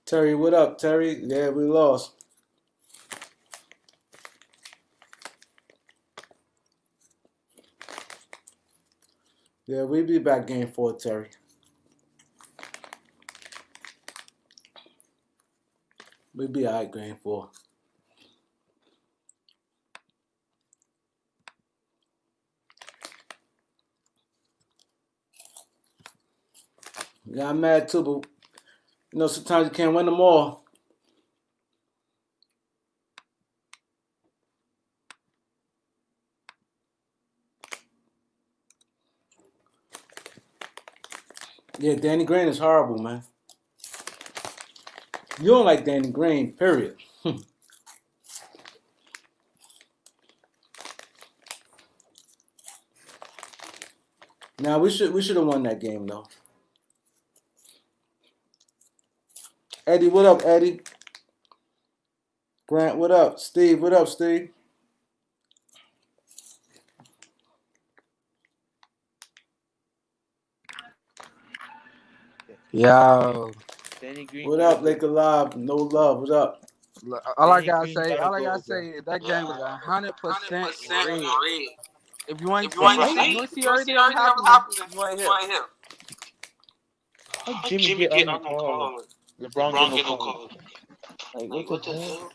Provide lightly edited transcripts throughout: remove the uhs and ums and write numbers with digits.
Terry, what up, Terry? Yeah, we lost. Yeah, we be back game 4, Terry. We be alright game 4. Yeah, I'm mad too, but sometimes you can't win them all. Yeah, Danny Green is horrible, man. You don't like Danny Green, period. Now we should have won that game though. Eddie, what up, Eddie? Grant, what up? Steve, what up, Steve? Yo, What up, Laker Live? No love. What up? all I gotta say is that game was 100% rigged. If you ain't see everything that happened, you ain't here. How Jimmy get on the call? LeBron get no call. Like, what the hell?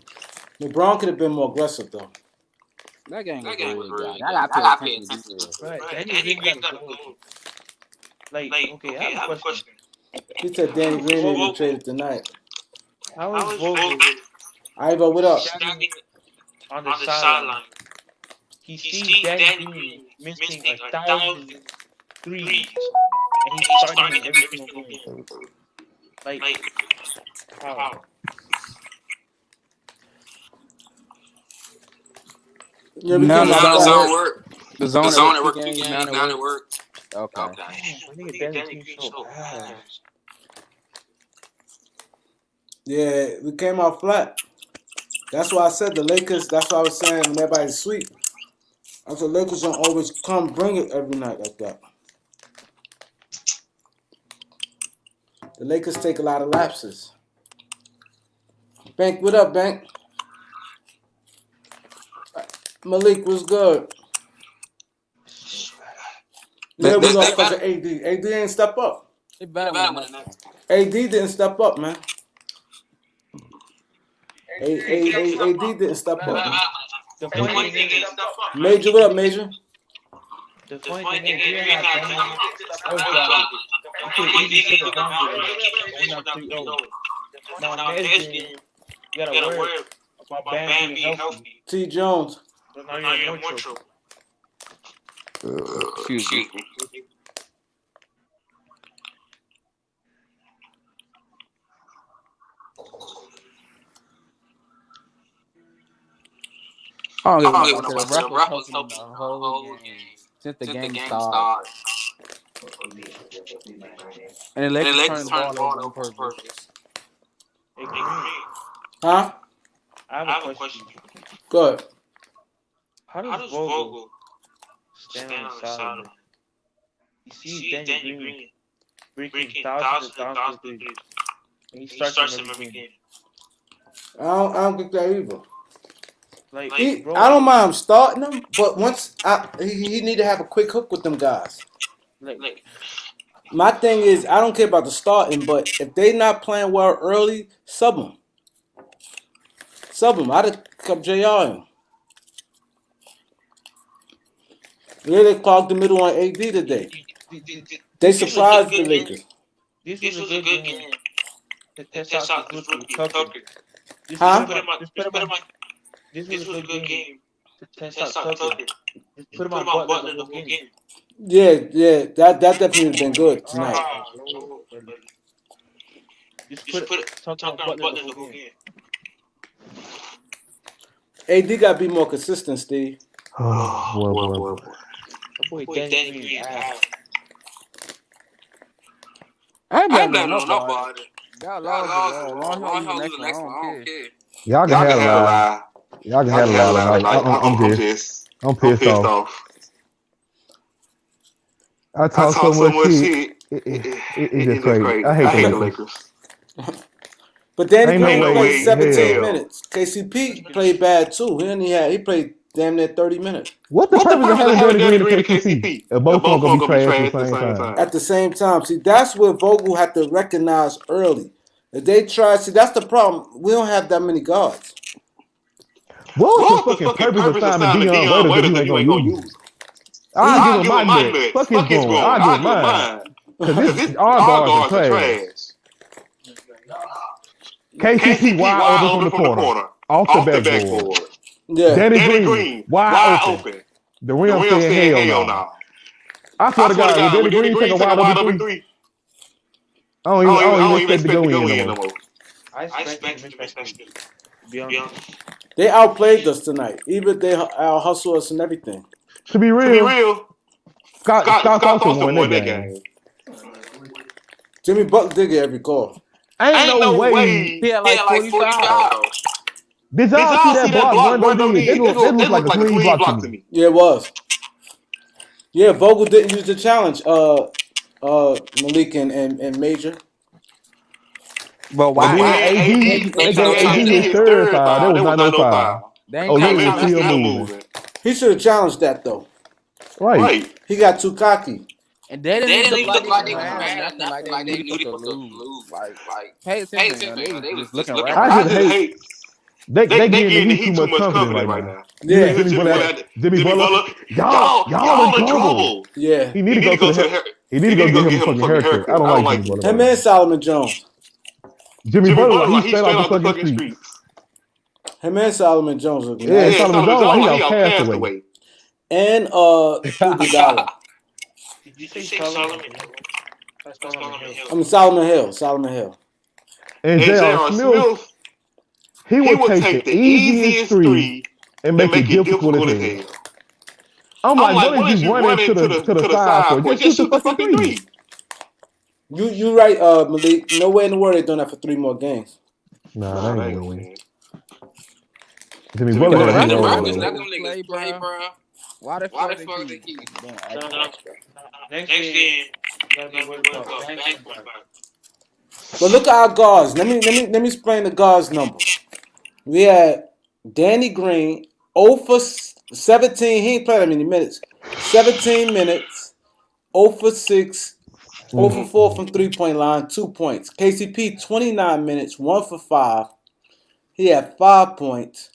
LeBron could have been more aggressive though. That game was rigged. I gotta pay attention to this. Right, Danny Green got a goal. Like, okay, I have a question. He said Danny Green need to be traded tonight. How is Vogel Ivo, what up? on the sideline? He sees Danny Green missing 1,000 threes, and he's starting in every single game. Like, how? Yeah, None of the zone work. The zone at work. None at work. Okay. I think Danny Green so bad. Yeah, we came out flat. That's why I said the Lakers. That's why I was saying when everybody's sweep. I said Lakers don't always come bring it every night like that. The Lakers take a lot of lapses. Bank, what up, Bank? Malik, what's good? Yeah, we lost because of AD. AD ain't step up. It better than that. AD didn't step up, man. AD didn't step up. Man. The funny thing is, Major, what up, Major? the funny thing is, we have Danny. You could easily take a down to 3-0. Now, next game, you gotta worry about Bam being healthy. T. Jones. So now you're in more trouble. Excuse me. I don't give a fuck. The ref was helping the whole game since the game started. And the Lakers turned the ball over on purpose. Huh? I have a question. Good. How does Vogel stand on the sideline? He sees Danny Green breaking thousands of threes, and he starts him every game. I don't get that either. Like, I don't mind starting him, but once he need to have a quick hook with them guys. Like, my thing is, I don't care about the starting, but if they not playing well early, sub them. Sub them. I'd have kept JR in. Yeah, they clogged the middle on AD today. They surprised the Lakers. This was a good game to test out the rookie Tucker. Huh? This was a good game to test out Tucker. Just put him on Butler the whole game. Yeah, that definitely would have been good tonight. Just put Tucker on Butler the whole game. AD got to be more consistent, Steve. Boy, Danny Green. I ain't blaming nobody. Y'all lost the next one. I don't care. Y'all can have a lie. Y'all can have a lie. I'm pissed. I'm pissed off. I talk so much shit. It's just crazy. I hate the Lakers. But Danny Ain't no Green way played in 17 hell. minutes. KCP played bad too. He played damn near 30 minutes. What the purpose of having Danny Green and KCP? If both of them gonna be trash at the same time. At the same time, see, that's where Vogel had to recognize early. If they try, see, that's the problem. We don't have that many guards. What was the fucking purpose of signing Dion Waiters if you ain't gonna use him? I'll give him my nut. Fuck his going. I'll give him mine. Because our guards are trash. KCP wide open from the corner. Off the backboard. Yeah. Danny Green wide open. The rim saying hell no. I swear to God, when Danny Green take a wide open three, I don't even expect to go in no more. I expect him to make that shit. Be honest. They outplayed us tonight. Even they out hustle us and everything. To be real, Scott Thompson won that game. Jimmy Buck did get every call. Ain't no way. He had like 45. Did y'all see that block Rondo did? It looked like a clean block to me. Yeah, it was. Yeah, Vogel didn't use the challenge. Malik and Major. But why? AD his third foul. There was not no foul. They Oh, he was ain't still moving. He should have challenged that though. Right. He got too cocky. And they didn't even look like they was had mad, nothing like they knew they was going to lose. Like, pay attention. They was just looking looking right. I just hate. They giving the Heat too much confidence right now. Yeah. Jimmy Butler. Y'all in trouble. Yeah. He need to go to the. He need to go get him a fucking haircut. I don't like Jimmy Butler. Him and Solomon Jones. Jimmy Butler, he straight off the fucking streets. Him and Solomon Jones look Yeah, nice. Solomon Jones, he got Castaway. And Iguodala. Did you say Solomon? I mean Solomon Hill. And J.R. Smith, he would take the easiest three and make it difficult as hell. I'm like, what is you running to the side for? Just shoot the fucking three. You right, Malik. No way in the world they're doing that for 3 more games. Nah, that ain't gonna win. Jimmy Bro, Butler the had Rockets no. let them niggas play, bro. Why the Why fuck the fuck they keep doing Next game? game. But look at our guards. Let me explain the guards number. We had Danny Green 0 for 17. He ain't played that many minutes. 17 minutes. 0 for 6. 0 for 4 from 3-point line, 2 points. KCP 29 minutes, 1 for 5. He had 5 points.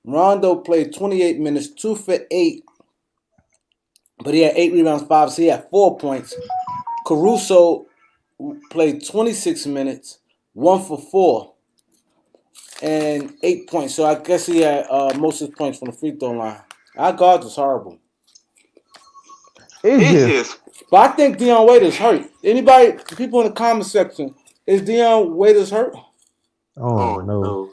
Rondo played 28 minutes, 2 for 8. But he had 8 rebounds, 5, so he had 4 points. Caruso played 26 minutes, 1 for 4, and 8 points. So I guess he had most of his points from the free throw line. Our guards is horrible. It's just. But I think Dion Waiters hurt. Anybody, people in the comment section, is Dion Waiters hurt? Oh, no.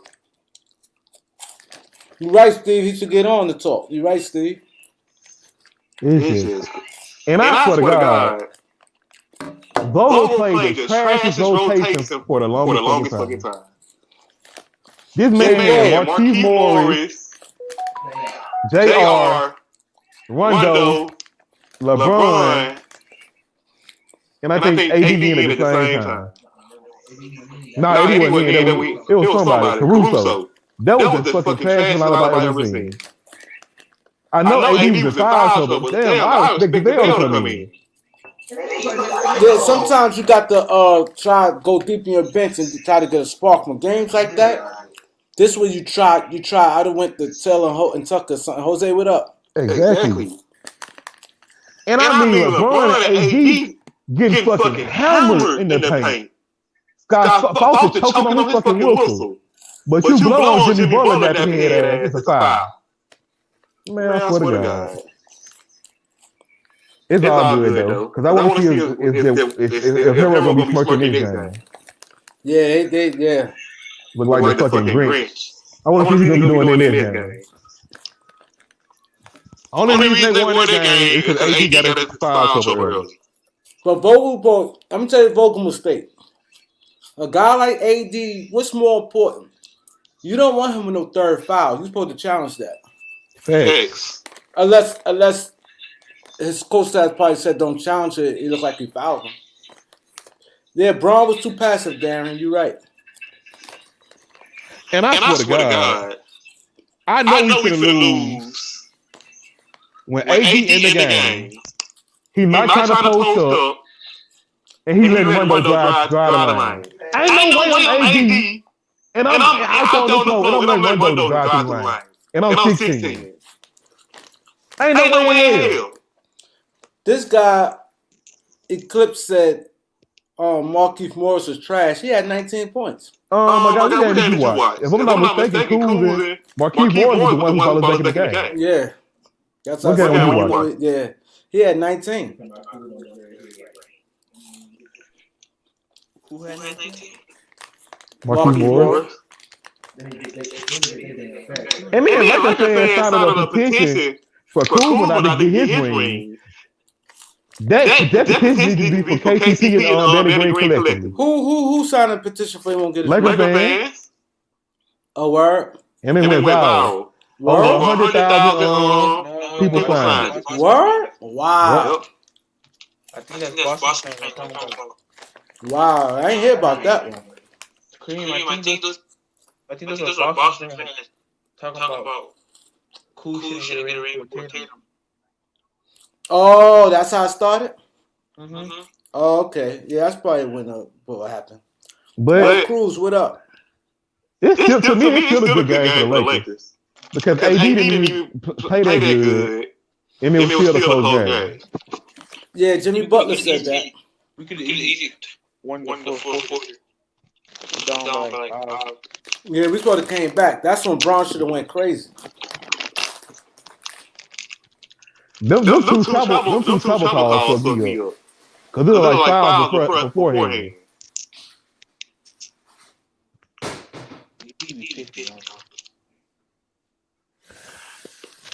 You're right, Steve. He should get on the talk. You're right, Steve. It's just. And I swear to God, Vogel played the trashiest rotation for the longest fucking time. This man, Marquise Morris, J.R., Rondo, LeBron, and I think AD in at the same time. No, AD wasn't in. It was somebody. Caruso. That was the fucking trashiest lineup I ever seen. I know AD was a five, but damn, I expected Dale to come in. Yeah, sometimes you got to try to go deep in your bench and try to get a spark from games like that. This way you try. I done went to Taylor and Tucker something. Jose, what up? Exactly. And I mean LeBron and AD getting fucking hammered in the paint. Scott Fawcett choking on his fucking whistle. But you blow on Jimmy Butler that head ass. It's a foul. Man, I swear to God. It's all good though, because I want to see if Hero gonna be smirking this game. Yeah, they Look like the fucking Grinch. I want to see what he's gonna be doing in this game. Only reason they won this game is because AD got his foul trouble early. But Vogel, I'm gonna tell you Vogel mistake. A guy like AD, what's more important? You don't want him with no third foul. You're supposed to challenge that. Facts. Unless his coach staff probably said don't challenge it. It looked like he fouled him. Yeah, Braun was too passive, Darren. You're right. And I swear to God, I know we finna lose when AD in the game. He might try to post up, and he let Rondo drive the line. Ain't no way I'm AD, and I'm out on the floor, and I'm letting Rondo drive through the line, and I'm 16. Ain't no way in hell. This guy, Eclipse said, Markieff Morris was trash. He had 19 points. My God, what game did you watch? If I'm not mistaken, Kuz, Markieff Morris was the one who brought us back in the game. Yeah. That's what game did you watch? Yeah. He had 19. Who had 19? Markieff Morris. And then, like I said, started a petition for Kuzma not to get his ring. That petition needs to be for KCP and Danny Green collectively. Who signed a petition for him won't get his Laker ring? fans. A word? And it went viral. Over 100,000 people signed. Word? Wow. I think that's Boston fans talking about. Wow, I ain't hear about that one. Cream, I think those are Boston fans talking about cool shit and get a ring with Tatum. Oh, that's how it started? Mm-hmm. Oh, okay. Yeah, that's probably what happened. But Cruz, what up? It's still, to me, it's still a good game for the Lakers. Because AD didn't even play that good, and it was still a close game. Yeah, Jimmy Butler said that. We could have easily won the fourth quarter. Down by like yeah, we sort of came back. That's when Brown should have went crazy. Them two trouble calls for me up. Because they were like fouls beforehand.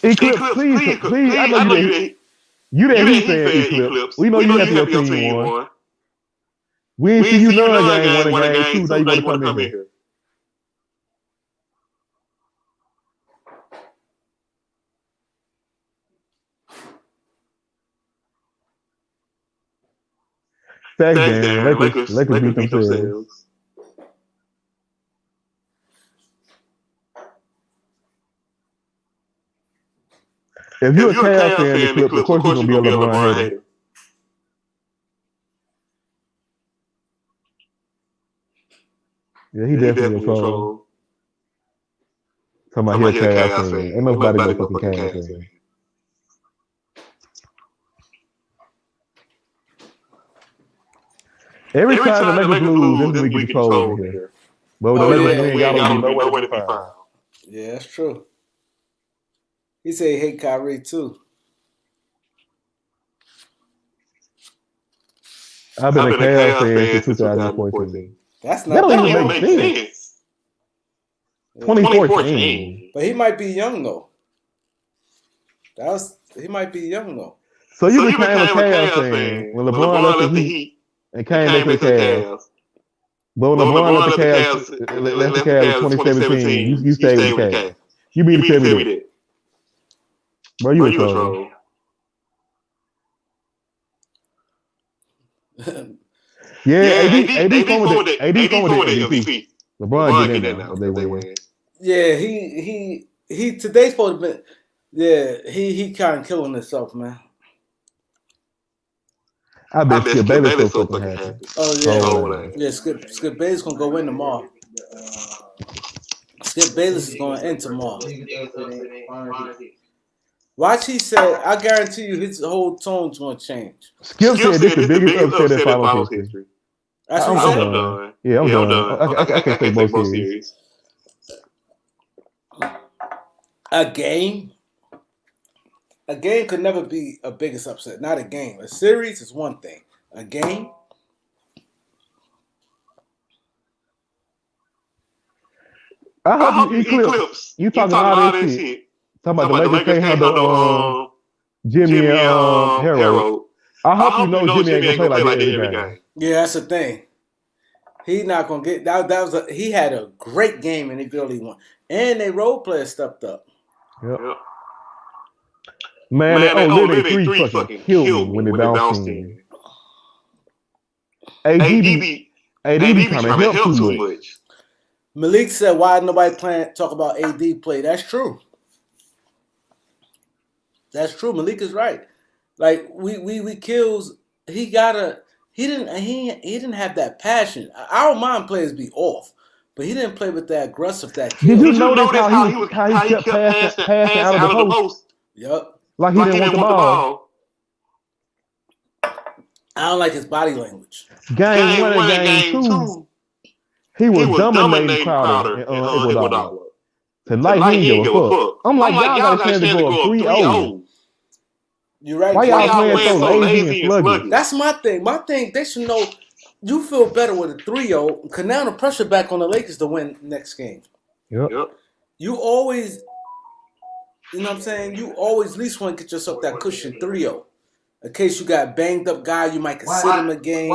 Eclipse, please. I know you that Heat fan, Eclipse. We know you happy your team won. We ain't see you none game, one game, two. Now you want to come in here. Thanks, Dan. Lakers beat themselves. If you're a Cavs fan, Eclipse, of course you're going to be a LeBron hater. Yeah, he definitely a troll. Talking about he a Cavs fan. Ain't nobody no fucking Cavs fan. Every time the Lakers lose, this week we get trolled over here. But with the Lakers win, y'all don't be nowhere to be found. Yeah, that's true. He said he hate Kyrie too. I've been a Cavs fan since 2014. That don't even make sense. 2014. But he might be young though. He might be young though. So you became a Cavs fan when LeBron left the Heat and came back to the Cavs. But when LeBron left the Cavs in 2017, you stayed with the Cavs. You mean to tell me that? Bro, you a troll. Yeah, AD going with the MVP. LeBron getting in now if they win. Yeah, he today's supposed to be. Yeah, he kind of killing himself, man. I bet Skip Bayless so fucking happy. Oh yeah, Skip Bayless gonna go in tomorrow. Skip Bayless is going in tomorrow. Watch, he said, I guarantee you his whole tone's going to change. Skip said this is the biggest upset in finals history. That's what he said. I'm done. Yeah, I'm done. I can't take both series. A game could never be a biggest upset. Not a game. A series is one thing. A game. I hope you Eclipse. You talking all this shit. Talking about the Lakers can't handle Jimmy and Harold. I hope you know Jimmy ain't gonna play like that every game. Yeah, that's the thing. He not gonna get that. He had a great game and he really won. And they role players stepped up. Yep. Man, they literally three fucking killed me when they bounced in. AD trying to help too much. Malik said, "Why nobody talk about AD play?" That's true. That's true. Malik is right. Like we kills. He didn't have that passion. I don't mind players be off, but he didn't play with that aggressive that kill. Did you notice how he kept passing out of the post? Yep. Like he didn't want the ball. I don't like his body language. Game 1 and game 2, he was dominating Crowder and Iguodala. Tonight he didn't give a fuck. I'm like, y'all got a chance to go 3-0. You're right. Why y'all playing so lazy and sluggish? That's my thing. My thing, they should know you feel better with a 3-0 because now the pressure back on the Lakers to win next game. Yep. You always, you know what I'm saying? You always at least want to get yourself that cushion 3-0. In case you got banged up guy, you might consider him a game.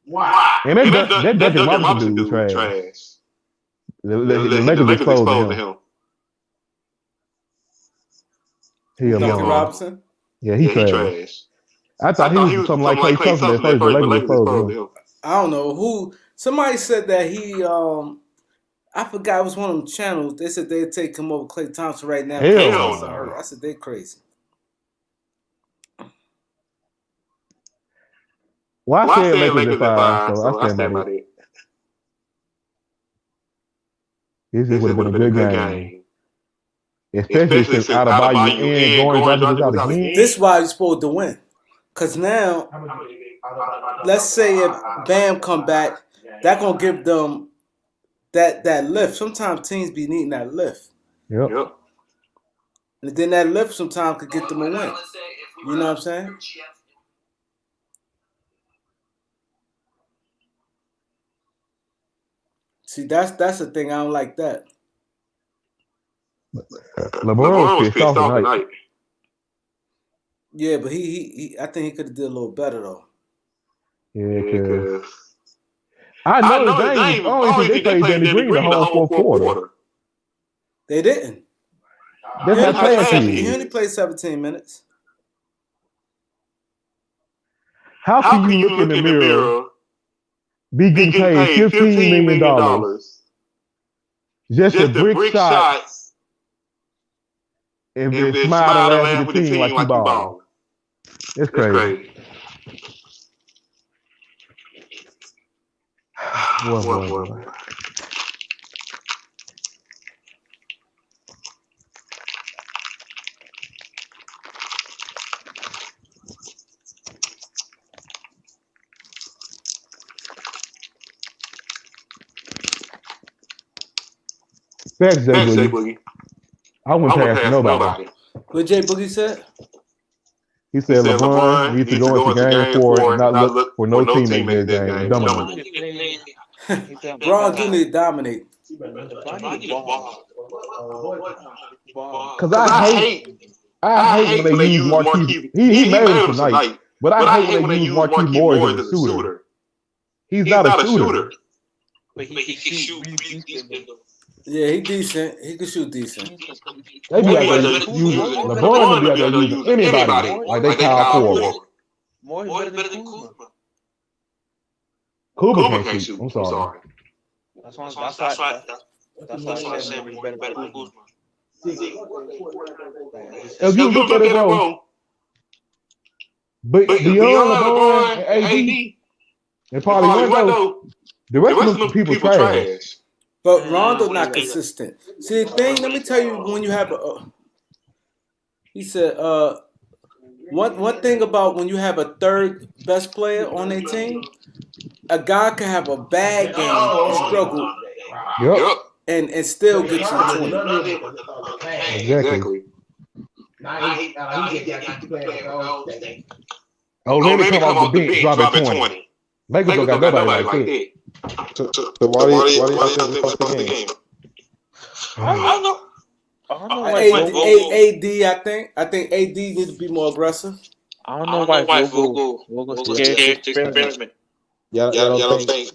Why? And that Duncan Robinson dude was trash. The Lakers exposed to him. Duncan Robinson? Yeah, he trash. I thought he was something like Klay Thompson at first, but Lakers exposed him. I don't know who. Somebody said that he. I forgot it was one of them channels. They said they'd take him over Klay Thompson right now. Hell no. I said they crazy. Well, I said Lakers at 5, so I stand by it. This would have been a good game. Especially since out of Bayou and Goran Dragic out again. This is why you're supposed to win. Because now, let's say if Bam come back, that going to give them that lift. Sometimes teams be needing that lift. Yep. And then that lift sometimes could get them a win. You know what I'm saying? See, that's the thing. I don't like that. LeBron was pissed off tonight. Yeah, but he I think he could have did a little better though. Yeah, because I know the game. I don't think they played Danny Green the whole fourth quarter. They didn't. That's how fast He only played 17 minutes. How can you look in the mirror, be getting paid $15 million just to brick shots, and then smile and laugh at the team like you ball? It's crazy. Boy. Thanks, Jay Boogie. I wouldn't pass nobody. What Jay Boogie said? He said LeBron needs to go into game 4 and not look for no teammate in that game. LeBron do need to dominate. Because I hate when they use Marquise. He made it tonight, but I hate when they use Marquise Morris as a shooter. He's not a shooter. But he can shoot. Yeah, he decent. He can shoot decent. They be out there using LeBron to be out there using anybody like they Kyle Ford. More better than Kuzma. Kuzma can't shoot. I'm sorry. That's why I said he's better than Kuzma. If you look at it, bro, but beyond LeBron and AD, and probably Rondo, the rest of them people trash. But Rondo not consistent. See, the thing, let me tell you, when you have he said, one thing about when you have a third best player on their team, a guy can have a bad game and struggle, and still get you 20. Exactly. Oh, let me come off the bench, drop it 20. Lakers don't got nobody like that. So why do you think we lost the game? I don't know AD, I think AD needs to be more aggressive. I don't know why Vogel's scared to experiment. Y'all don't think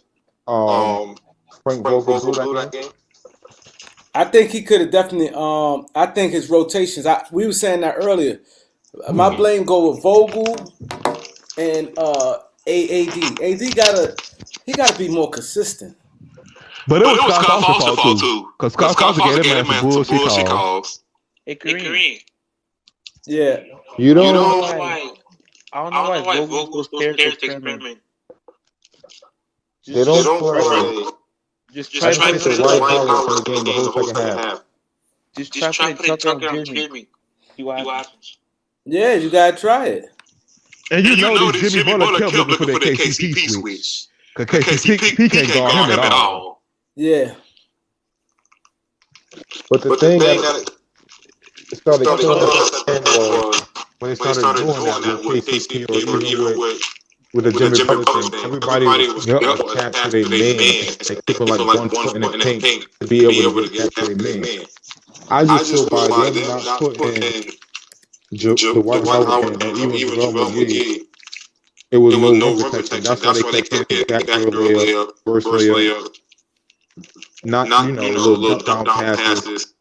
Frank Vogel blew that game? I think he could have definitely. I think his rotations. We were saying that earlier. My blame go with Vogel and AD gotta be more consistent. But it was Scott Fawcett's fault too, because Scott Fawcett gave that man some bullshit calls. Hey, Kareem. Yeah. You don't. I don't know why Vogel goes there to experiment. They don't play. Just try to put the White Howard in the game the whole second half. Just try to put Tucker on Jimmy. See what happens. Yeah, you gotta try it. And you know that Jimmy Butler kept looking for that KCP switch. Because KCP can't guard him at all. Yeah. But the thing that started was when they started doing that with KCP or even with the Jimmy Butler thing, everybody was attached to their man. They keep like 1 foot in the paint to be able to get to their man. I just feel by them not putting the White Howard and even Joel McGee, it was no rim protection. That's why they kept getting backdoor layup, first layup, not little dump down passes.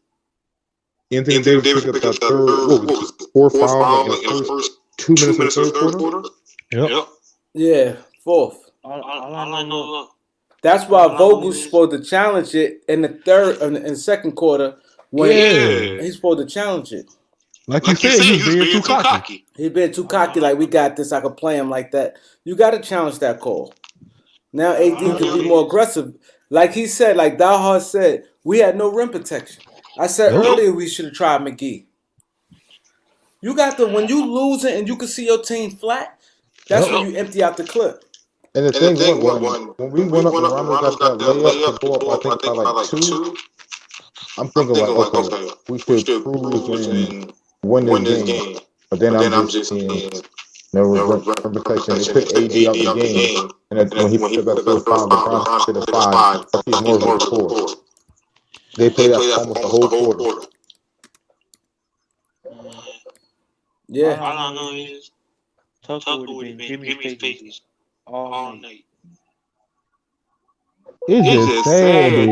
Anything they pick up that third, what was it, 4 fouls in the first 2 minutes of the third quarter? Yep. Yeah, fourth. All I know. That's why Vogel's supposed to challenge it in the second quarter when he's supposed to challenge it. Like you said, he's being too cocky. He's been too cocky, like we got this, I can play him like that. You got to challenge that call. Now AD can be more aggressive. Like he said, like Dahar said, we had no rim protection. I said earlier we should have tried McGee. You got when you losing and you can see your team flat, that's when you empty out the clip. And the thing was, when we went up and Rondo got that layup to go up, I think by like 2, I'm thinking like, okay, we should cruise and win this game. But then I'm just seeing no protection. They put AD out the game, and when he put that first foul, LeBron hit a 5. He's more than 4. They played that almost the whole quarter. Yeah. All I know is Tucker would have been Jimmy's faces all night. It's just sad,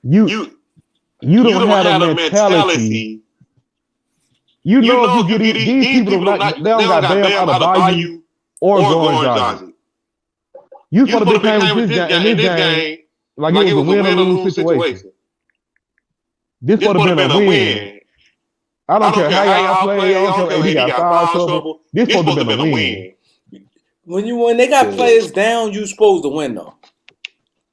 dude. You don't have a mentality. You know if you get these people they don't got Bam out of Bayou or Goran Dragic. You supposed to be playing with this game like it was a win or lose situation. This would have been a win. I don't care how y'all play. I don't care if he got foul trouble. This supposed to have been a win. When they got players down, you supposed to win though.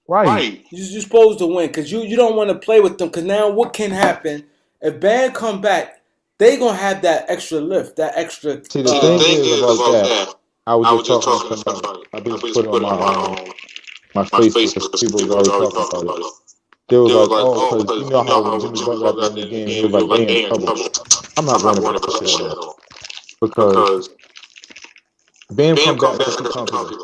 Right. You're supposed to win because you don't want to play with them. Because now what can happen if Bam come back? They gonna have that extra lift, that extra. See, the thing is about that. I was just talking to somebody. I just put it on my Facebook because people was already talking about it. They was like, oh, because you know how when Jimmy Butler got in the game, he was like, they in trouble. I'm not running about that shit at all. Because Bam come back to the company.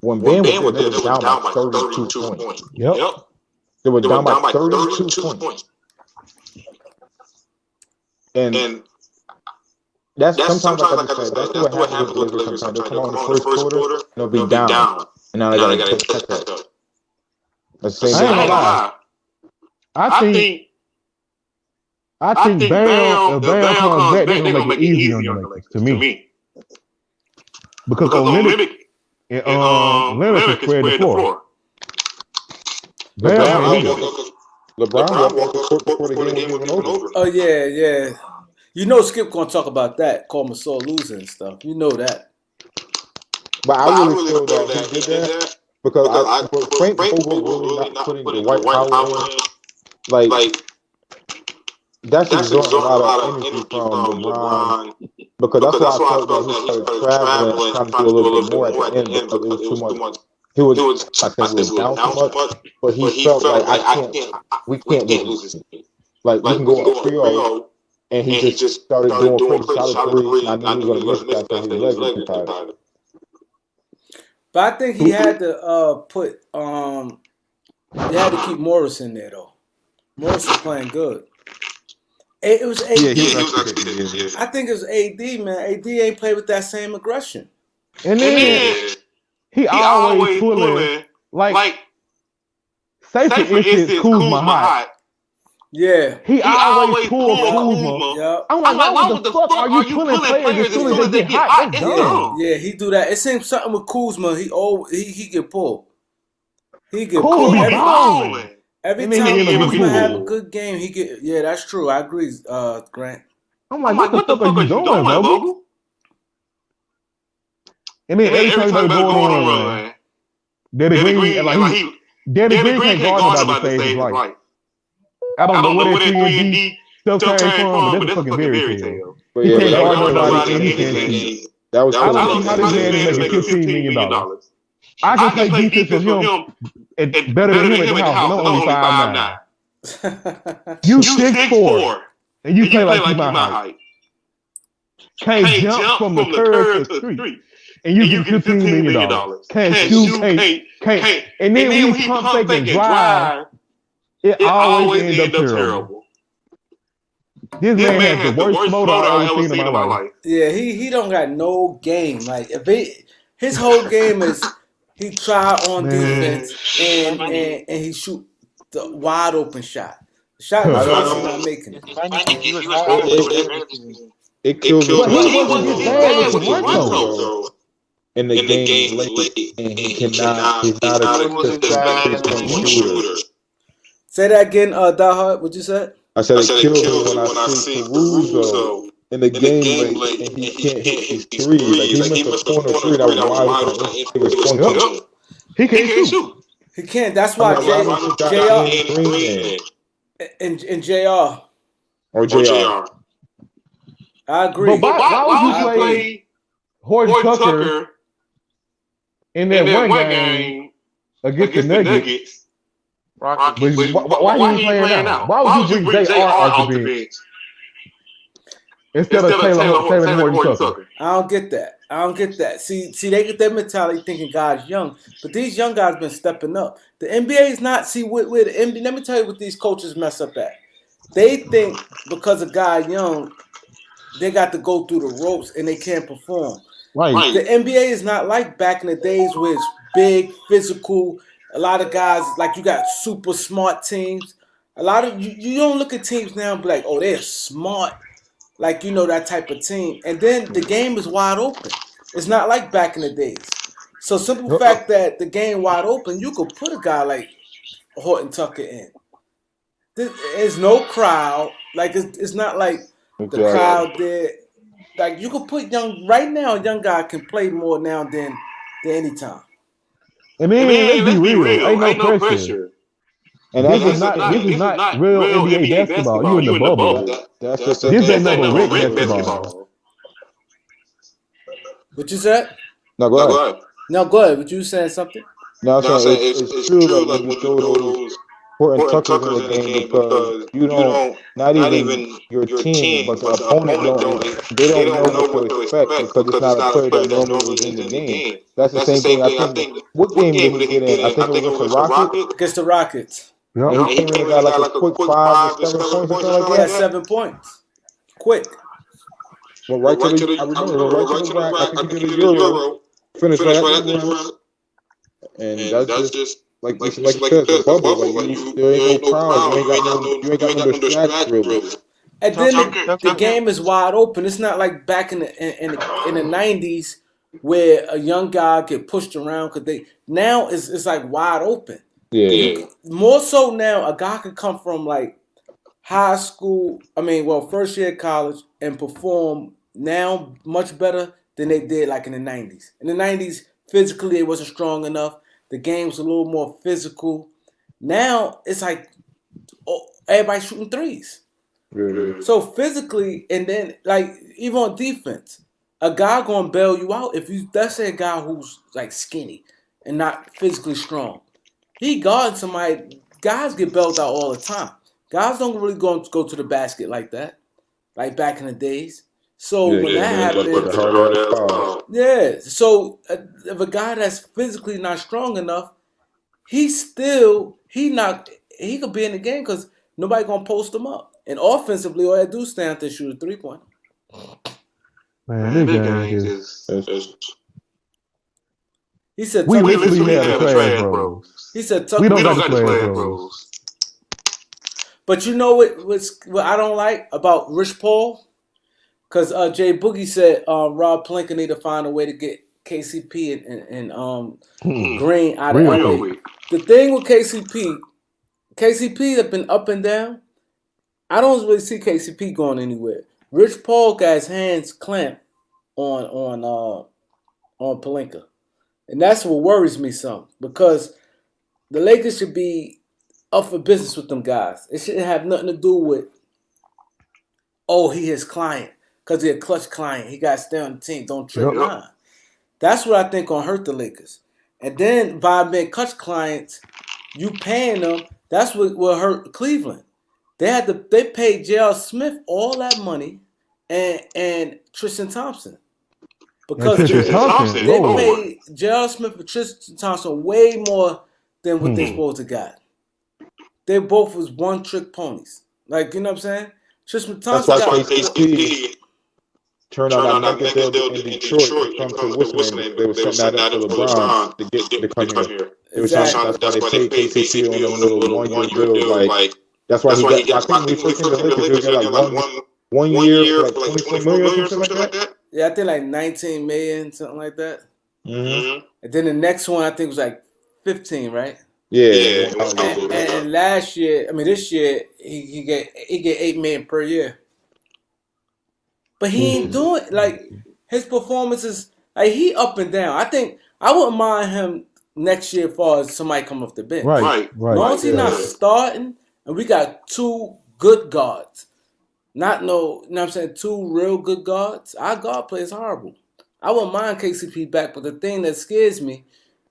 When Bam was there, they were down by 32 points. Yep. They were down by 32 points. And that's sometimes, like I said, that's what happens with the Lakers sometimes. They'll come on in the first quarter, and they'll be down. And now they got to take that. That's the same thing. I think Bam, if Bam comes back, they're going to make it easy on the Lakers, to me. Because Olenek is spread the floor. LeBron walked the court before the game was even over. Oh, yeah. You know Skip going to talk about that, call Masol losing and stuff. You know that. But I really feel that he did that because Frank Vogel really not putting the White Howard in. Like that's exerting a lot of energy from LeBron because that's why I felt that he started traveling, trying to do a little bit more at the end because it was too much. He was, I think, he was down too much, but he felt like we can't lose this. Like we can go up 3-0, and he just started doing pretty solid threes. And I knew he was going to miss that because his legs were too tired. But I think he had to they had to keep Morris in there though. Morris was playing good. It was AD. Yeah, he was actually. I think it was AD, man. AD ain't played with that same aggression. And then he always pulling like say for instance Kuzma hot. Yeah. He always pulled Kuzma. Yeah. I'm like, why the fuck are you pulling players as soon as they get hot? That's dumb. Yeah, he do that. It seems something with Kuzma. He get pulled. He get Kuzma pulled be balling. every And then time he end up Kuzma getting have a pulled. good game. He get that's true. I agree, Grant. I'm like, what the fuck are you doing, Vogel? And then every time they go on a run, Danny Green, Danny Green can't guard nobody to save his life. I don't know where that 3-and-D stuff came from, but that's a fucking fairy tale. But He yeah, can't that guard was nobody and he can't shoot. that was I don't see how this man is making $15 million. I can play defense for him and better than him at the house, and I'm only 5'9". You 6'4", and you play like you my height. Can't jump from the curb to the street, and you get $15 million. Can't shoot, can't. And then when you pump fake and drive, it always ends up terrible. This man has the worst motor I've ever seen in my life. Yeah, he don't got no game. Like his whole game is he try on defense and he shoot the wide open shot. The shot is not making it. It killed me. But he wasn't his bad with Toronto. In the game late, and he's not a consistent shooter. Say that again, Die What you said? I said it killed me when I see Caruso in the game late, and he can't hit these threes. Like he missed a corner three that was wide open. It was funky. He can't shoot. He can't. That's why JR and JR. Or JR. I agree. But why would you play Horton Tucker in that one game against the Nuggets? Why he ain't playing now? Why would you bring JR off the bench instead of Taylor Horton Tucker? I don't get that. See, they get that mentality thinking guys young, but these young guys been stepping up. The NBA is not. See, with the NBA, let me tell you what these coaches mess up at. They think because a guy young, they got to go through the ropes and they can't perform. Right. The NBA is not like back in the days where it's big, physical. A lot of guys, like you got super smart teams. A lot of you don't look at teams now and be like, oh, they're smart. Like, that type of team. And then the game is wide open. It's not like back in the days. So simple fact that the game wide open, you could put a guy like Horton Tucker in. There's no crowd. Like, it's not like the crowd there. Like, you could put right now, a young guy can play more now than any time. I mean, let's be real. Ain't no pressure. And this is not real NBA basketball. You in the bubble. This ain't no Rick basketball. What you said? No, go ahead. No, go ahead. But you saying something? No, I'm saying it's true that when you throw those Horton Tuckers in the game because you don't, not even your team, but the opponent they don't know what to expect because it's not a player that normally is in the game. That's the same thing. I think what game did he get in? I think it was against the Rockets. Against the Rockets. Yep. And he came in and got like a quick 5 or 7 points or something like that. Yeah, 7 points. Quick. Well, right to the rack. I think he did a Euro. Finished right at the run. And that's just like you said, the bubble. Like there ain't no crowd. You ain't got no distractions really. And then the game is wide open. It's not like back in the 90s where a young guy get pushed around because now it's like wide open. Yeah. More so now, a guy could come from like high school. First year of college and perform now much better than they did like in the 90s. In the 90s, physically it wasn't strong enough. The game's a little more physical. Now it's like everybody's shooting threes. Yeah. So physically, and then like even on defense, a guy gonna bail you out if let's say a guy who's like skinny and not physically strong. He guarding somebody. Guys get bailed out all the time. Guys don't really go to the basket like that, like back in the days. So when that happens, So if a guy that's physically not strong enough, he could be in the game because nobody gonna post him up. And offensively, all they do is stand out there and shoot a 3-pointer. Man, this game is. He said, we literally have the trash bros. He said, we don't got the trash bros. But you know what I don't like about Rich Paul? Because Jay Boogie said Rob Pelinka need to find a way to get KCP and Green out of LA. The thing with KCP have been up and down. I don't really see KCP going anywhere. Rich Paul got his hands clamped on Pelinka, and that's what worries me some because the Lakers should be up for business with them guys. It shouldn't have nothing to do with he his client because he a clutch client. He got to stay on the team. Don't trip. Nah. That's what I think gonna hurt the Lakers. And then by being clutch clients, you paying them. That's what will hurt Cleveland. They paid J.R. Smith all that money and Tristan Thompson. Because they paid J.R. Smith and Tristan Thompson way more than what they supposed to got. They both was one-trick ponies. Like, you know what I'm saying? Tristan Thompson got KCP turned out like in Detroit to come to what's name. They were setting that up for LeBron to come here. That's why they paid KCP on a little one-year deal. Like, that's why he got, I think when he first came to the Lakers, he got like one year for like 24 million or something like that. Yeah, I think like 19 million, something like that. Mm-hmm. And then the next one I think was like 15, right? Yeah. And last year, this year he get $8 million per year. But he ain't doing like his performances. Like he up and down. I think I wouldn't mind him next year as far as somebody come off the bench. Right. As long as he's not starting, and we got two good guards. Not you know what I'm saying, two real good guards. Our guard play is horrible. I wouldn't mind KCP back, but the thing that scares me,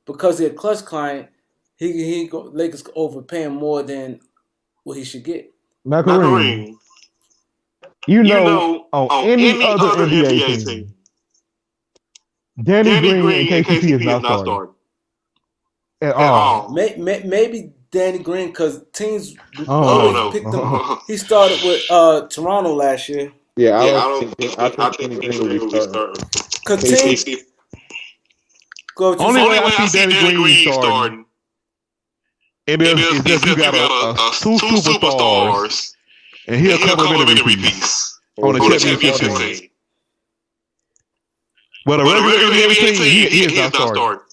because he's a clutch client, Lakers overpay him more than what he should get. Kareem, you know, on any other NBA team, Danny Green and KCP is not starting at all. Maybe Danny Green, because teams always picked him. He started with Toronto last year. Yeah, I think Danny Green will be starting. Because only way I see Danny Green starting is just you got two superstars and he'll cover injury piece on the championship team. But a regular NBA team, he is not starting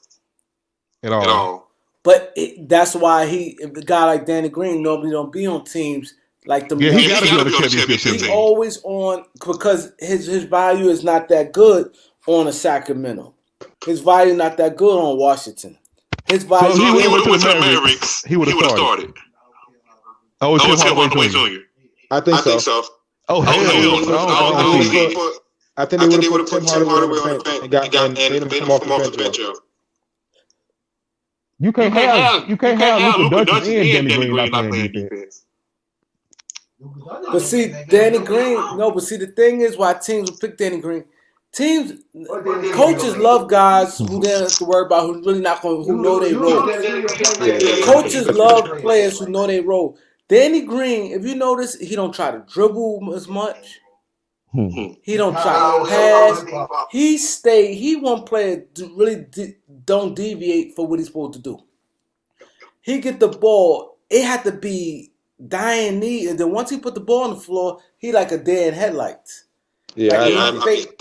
at all. But that's why a guy like Danny Green normally don't be on teams like them. Yeah, he got to be on the championship team. He's always on because his value is not that good on a Sacramento. His value not that good on Washington. His value. So he went to the Mavericks. He would have started. Oh, it's Tim Hardaway Jr. I think so. Oh, hell. I think they would have put Tim Hardaway on the bench and made him come off the bench. You can't have Luka Doncic and Danny Green not playing defense. But see, Danny Green. No, but see, the thing is why teams will pick Danny Green. Coaches love guys who they don't have to worry about who really not going, who know they role. Coaches love players who know they role. Danny Green, if you notice, he don't try to dribble as much. He don't try to pass. He one player really don't deviate for what he's supposed to do. He get the ball. It had to be dying need, and then once he put the ball on the floor, he like a dead headlights. Yeah,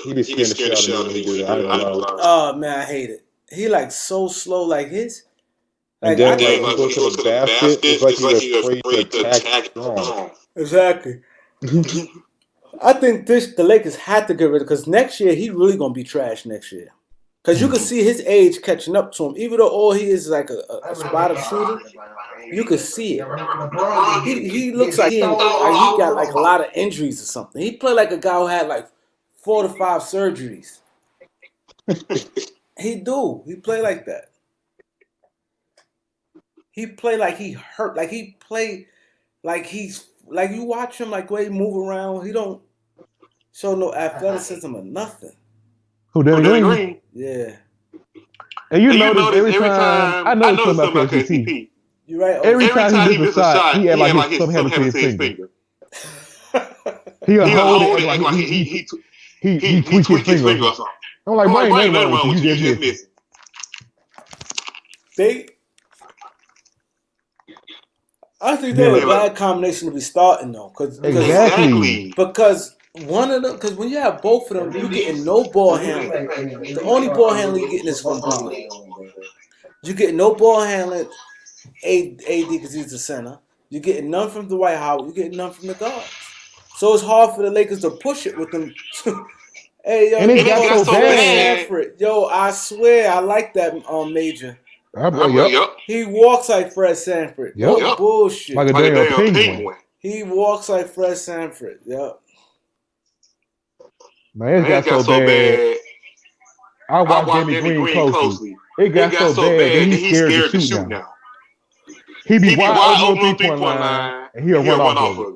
he be scaring the shit out of me. Oh man, I hate it. He like so slow, like his. Like, and then when he goes to the basket, it's like he's afraid to attack strong. Exactly. I think the Lakers had to get rid of because next year he really gonna be trash next year. Because you can see his age catching up to him, even though all he is like a spot of shooter. You can see it. He looks like he got like a lot of injuries or something. He played like a guy who had like 4 to 5 surgeries. He played like that. He played like he hurt. Like he played like he's like you watch him like way he move around. He don't show no athleticism or nothing. Who, Danny Green? Yeah. And you notice every time I know something about KCP. You right. Every time he misses a shot, he had like his something happened to his finger. He'll hold it like he tweaks his finger. I'm like, Brian, you just missed it. I think they're a bad combination to be starting though, Exactly. because one of them, because when you have both of them, you're getting no ball handling. The only ball handling you're getting is from Boogie. You're getting no ball handling. AD because he's the center. You're getting none from Dwight Howard. You're getting none from the guards. So it's hard for the Lakers to push it with them. Hey, yo, And it got so bad. Sanford. Yo, I swear, I like that Major. Yep. He walks like Fred Sanford. Yep. No bullshit. Like a damn penguin. He walks like Fred Sanford. Yep. Man, it got so bad. I watched Danny Green closely. It got so bad that he's scared to shoot now. He be wide open on the 3-point line, and he'll run off of it.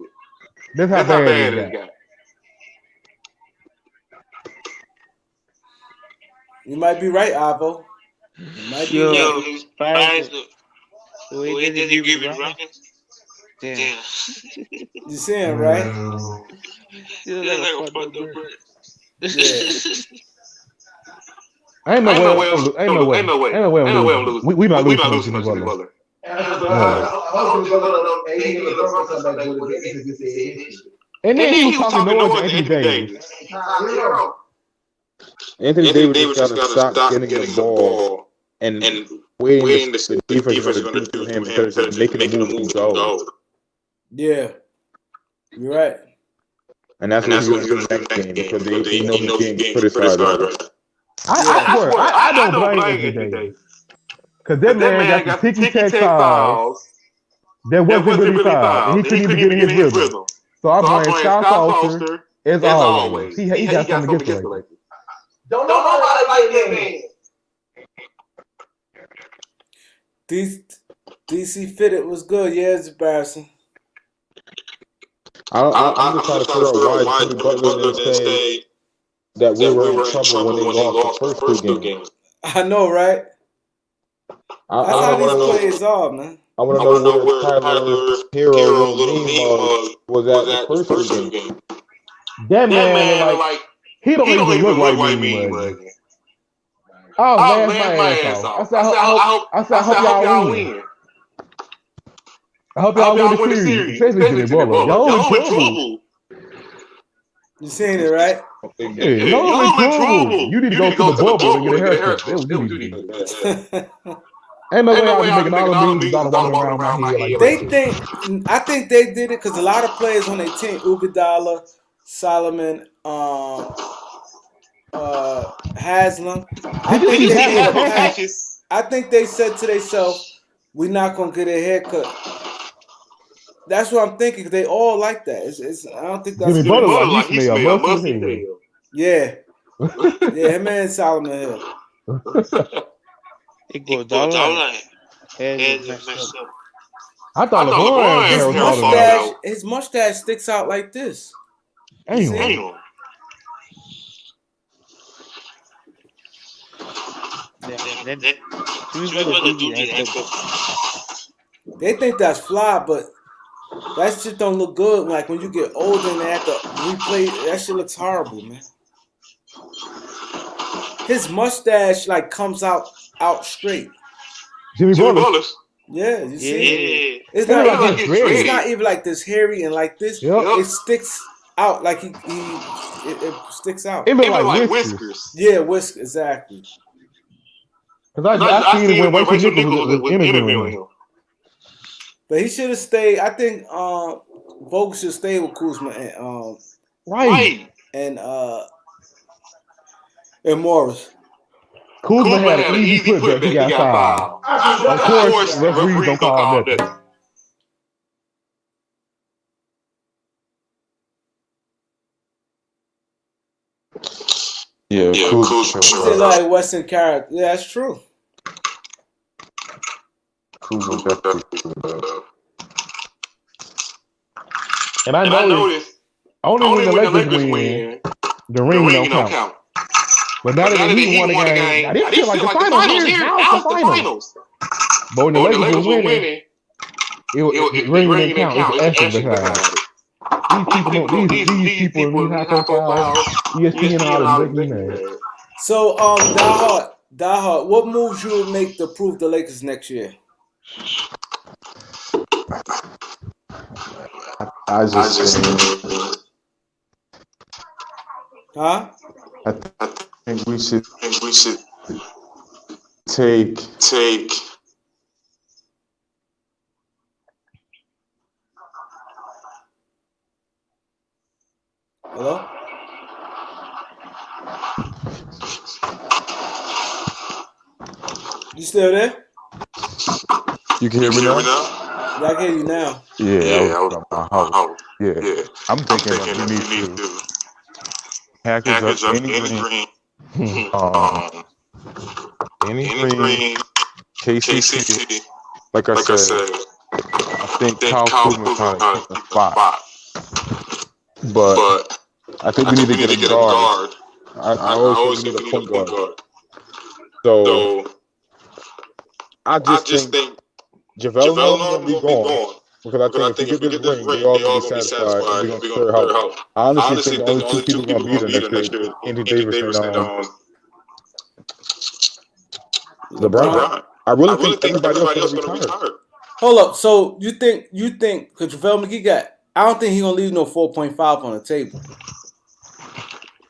That's how bad it got. You might be right, Avo. You might be right. The way they give you running. Damn. You seeing, right? Ain't no way I'm losing. We not losing to Jimmy Butler. And then he was talking noise to Anthony Davis. Anthony Davis got to stop getting the ball and waiting the defense is going to do to him because of making the move go. Yeah, you're right. And that's what he's going to do next game because they know he's getting criticized right now. I swear, I don't blame Anthony Davis. Because that man got the ticky-tack fouls that wasn't really fouled, and he couldn't even get in his rhythm. So I blame Scott Foster as always. He got something to get for. Don't nobody like that man. DC Fitted was good. Yeah, it's embarrassing. I'm just trying to figure out why Jimmy Butler didn't say that we were in trouble when they lost the first two games. I know, right? That's how these plays are, man. I want to know where Tyler's hero little meme was at the first two games. That man, like, he don't even look like me. I was laughing my ass off. I said, I hope y'all win. I hope y'all win the series. Especially Jimmy Butler. Y'all in trouble. You seen it, right? Yeah, y'all in trouble. You need to go to the bubble and get a haircut. That's what you need to do. Ain't no way I'll be making all the moves walking around my head like that. I think they did it because a lot of players on their team, Iguodala, Solomon, Haslam. I think they said to themselves, "We're not gonna get a haircut." That's what I'm thinking. They all like that. I don't think that's. Jimmy Butler like he smell musty hell. Yeah, him and Solomon Hill. Iguodala. I thought LeBron his mustache sticks out like this. Damn. They think that's fly, but that shit don't look good. Like when you get older and they have to replay, that shit looks horrible, man. His mustache like comes out straight. Jimmy Butler. Yeah, you see it? It's not even like this hairy and like this. Yep. It sticks out like it sticks out. It look like whiskers. Yeah, whiskers, exactly. Because I seen it when Rachel Nichols was interviewing him. But he should have stayed. I think Vogel should stay with Kuzma and and Morris. Kuzma had an easy putback. He got fouled. Of course, referees don't call nothing. Yeah, Kuzma. He said like Western character. Yeah, that's true. Kuzma definitely. And I noticed only when the Lakers win, the ring don't count. But now that he won the game, I didn't feel like the finals here. Now it's the finals. But when the Lakers were winning, the ring didn't count. It's the essence behind it. These people in these high profile ESPN and all that make me mad. So, Die Hard, what moves you would make to prove the Lakers next year? I just Huh? I think we should take. Hello? You still there? You can hear me now? Yeah, I can hear you now. Yeah, I was at my house. Yeah. I'm thinking that we need to package up any green. Any green, KCP. Like I said, I think Kyle Kuzma trying to keep the spot. But I think we need to get a guard. I also think we need a point guard. So I just think JaVale Nolan will be gone. Because I think if we get this ring, we all going to be satisfied and we're going to clear out. I honestly think the only two people going to be there next year, Anthony Davis and LeBron. I really think everybody else is going to retire. Hold up. So you think because JaVale McGee I don't think he's gonna leave no 4.5 on the table.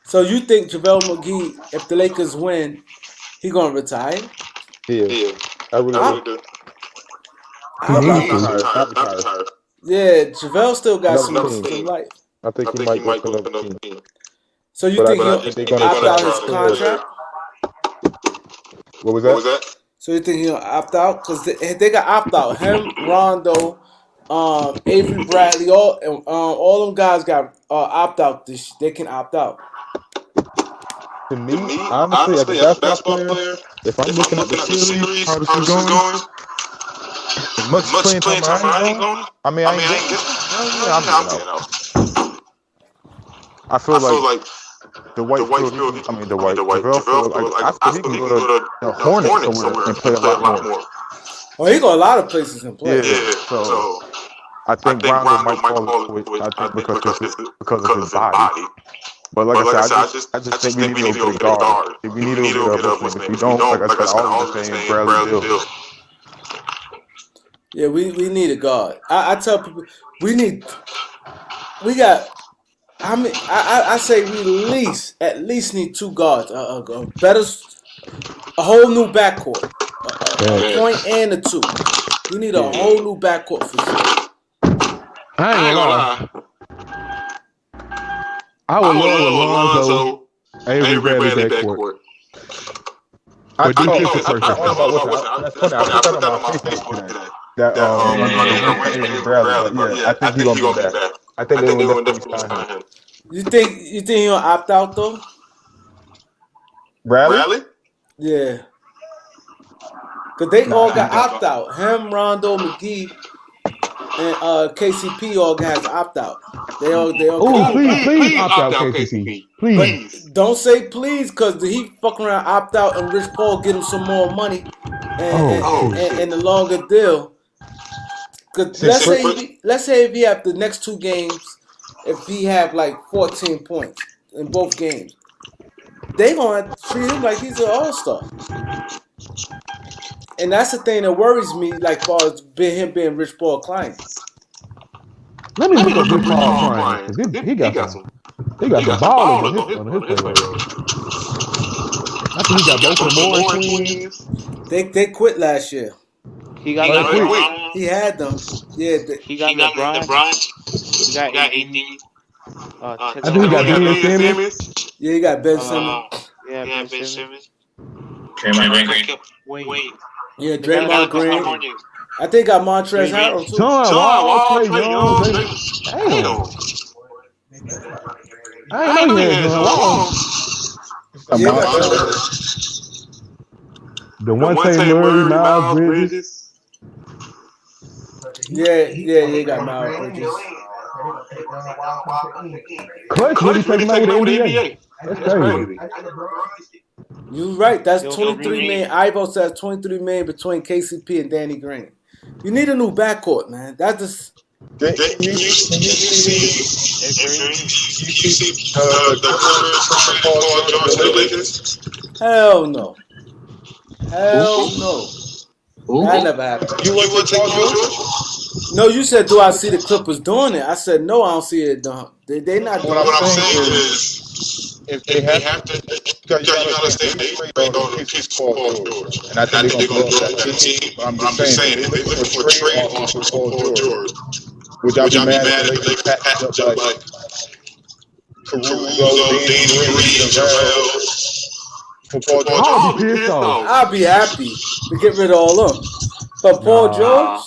So you think JaVale McGee, if the Lakers win, he gonna retire? Yeah. I really do. Yeah, JaVale still got some life. I think he might go to another team. So you think he'll opt out his contract? What was that? So you think he'll opt out? Because they got opt out. Him, Rondo, Avery Bradley, all them guys got opt out. They can opt out. To me, honestly, as a basketball player, if I'm looking at the series, how this is going, as much playing time I ain't going, I ain't getting out. I feel like the white field, JaVale, I think he can go to the Hornets somewhere and play a lot more. Oh, he got a lot of places in play. Yeah, so I think Rondo might fall into it. I think because of his body. But like I said, I just think we need to go get a guard. If we need to go get a if we don't, like I said, I was just saying Bradley Beal. Yeah, we need a guard. I tell people we got. I say we at least need two guards. A whole new backcourt, a point and a two. We need a whole new backcourt for sure. I ain't gonna lie. I would love Alonzo, Avery Bradley backcourt. But do this first. That's funny. I put that on my Facebook today. That Avery Bradley. Yeah, I think he's gonna be back. I think they will definitely sign him. You think he'll opt out though? Bradley? Yeah. Cause they all got opt out. Him, Rondo, McGee, and KCP all got opt out. They all. Oh, please opt out KCP. Please. But don't say please, cause he fucking around opt out and Rich Paul get him some more money and a longer deal. Cause let's say if he have the next two games, if he have like 14 points in both games, they gonna treat him like he's an all-star. And that's the thing that worries me, like far as him being Rich Paul client. Let me look at Rich Paul client. He got some ballers on his play. I think he got both of the Morris twins. They quit last year. He got He had them. Yeah. He got LeBron. He got AD. I think he got Ben Simmons. Yeah, he got Ben Simmons. Ben Simmons. Draymond Green. Wait. Yeah, Draymond Green. I think got Montrezl Harrell too. John Wall, Trey Young. Damn. I ain't know he had John Wall. The one Murray, Miles Bridges. Yeah, he got Miles Bridges. Clutch really taking over the NBA. That's crazy. You're right. That's 23 million. Ivo says 23 million between KCP and Danny Green. You need a new backcourt, man. That's just. Can you see Hell no. That never happened. You want to take George? No, you said, do I see the Clippers doing it? I said, no, I don't see it done. They not doing What it. I'm saying is, if they have to, because you understand, they trade all the pieces for Paul George, and I think they're going to blow up that team. But I'm just saying, if they're looking for trade offers for Paul George, would y'all be mad if they packed up like Caruso, Danny Green, Jarrell for Paul George? I'll be pissed off. I'll be happy to get rid of all of them. But Paul George,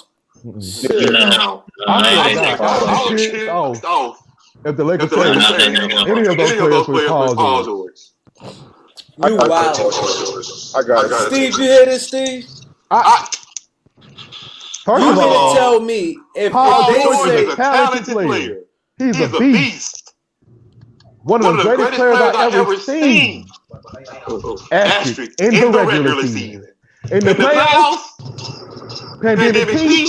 shit. No. I'll be pissed off if the Lakers trade any of those players with Paul George. You wild. I got it. Steve, you hear this, Steve? First You of mean to all, tell me if Paul they George say is a talented player. He's a beast. One of the greatest players I've ever seen. Asterisk in the regular season. In the playoffs, pandemic peak,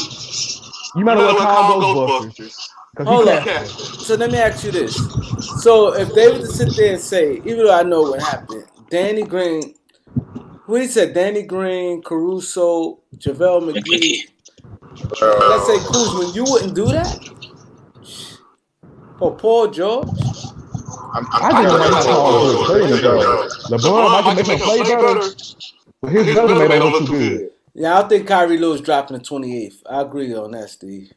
you might as well call Ghostbusters. Hold up. So let me ask you this. So if they were to sit there and say, even though I know what happened, Danny Green, who he said, Danny Green, Caruso, JaVale McGee, let's say Kuzma, you wouldn't do that? For Paul George? I think that's how Paul George playing though. LeBron might make him play better, but his resume don't look too good. Yeah, I think Kyrie Lewis dropping the 28th. I agree on that, Steve.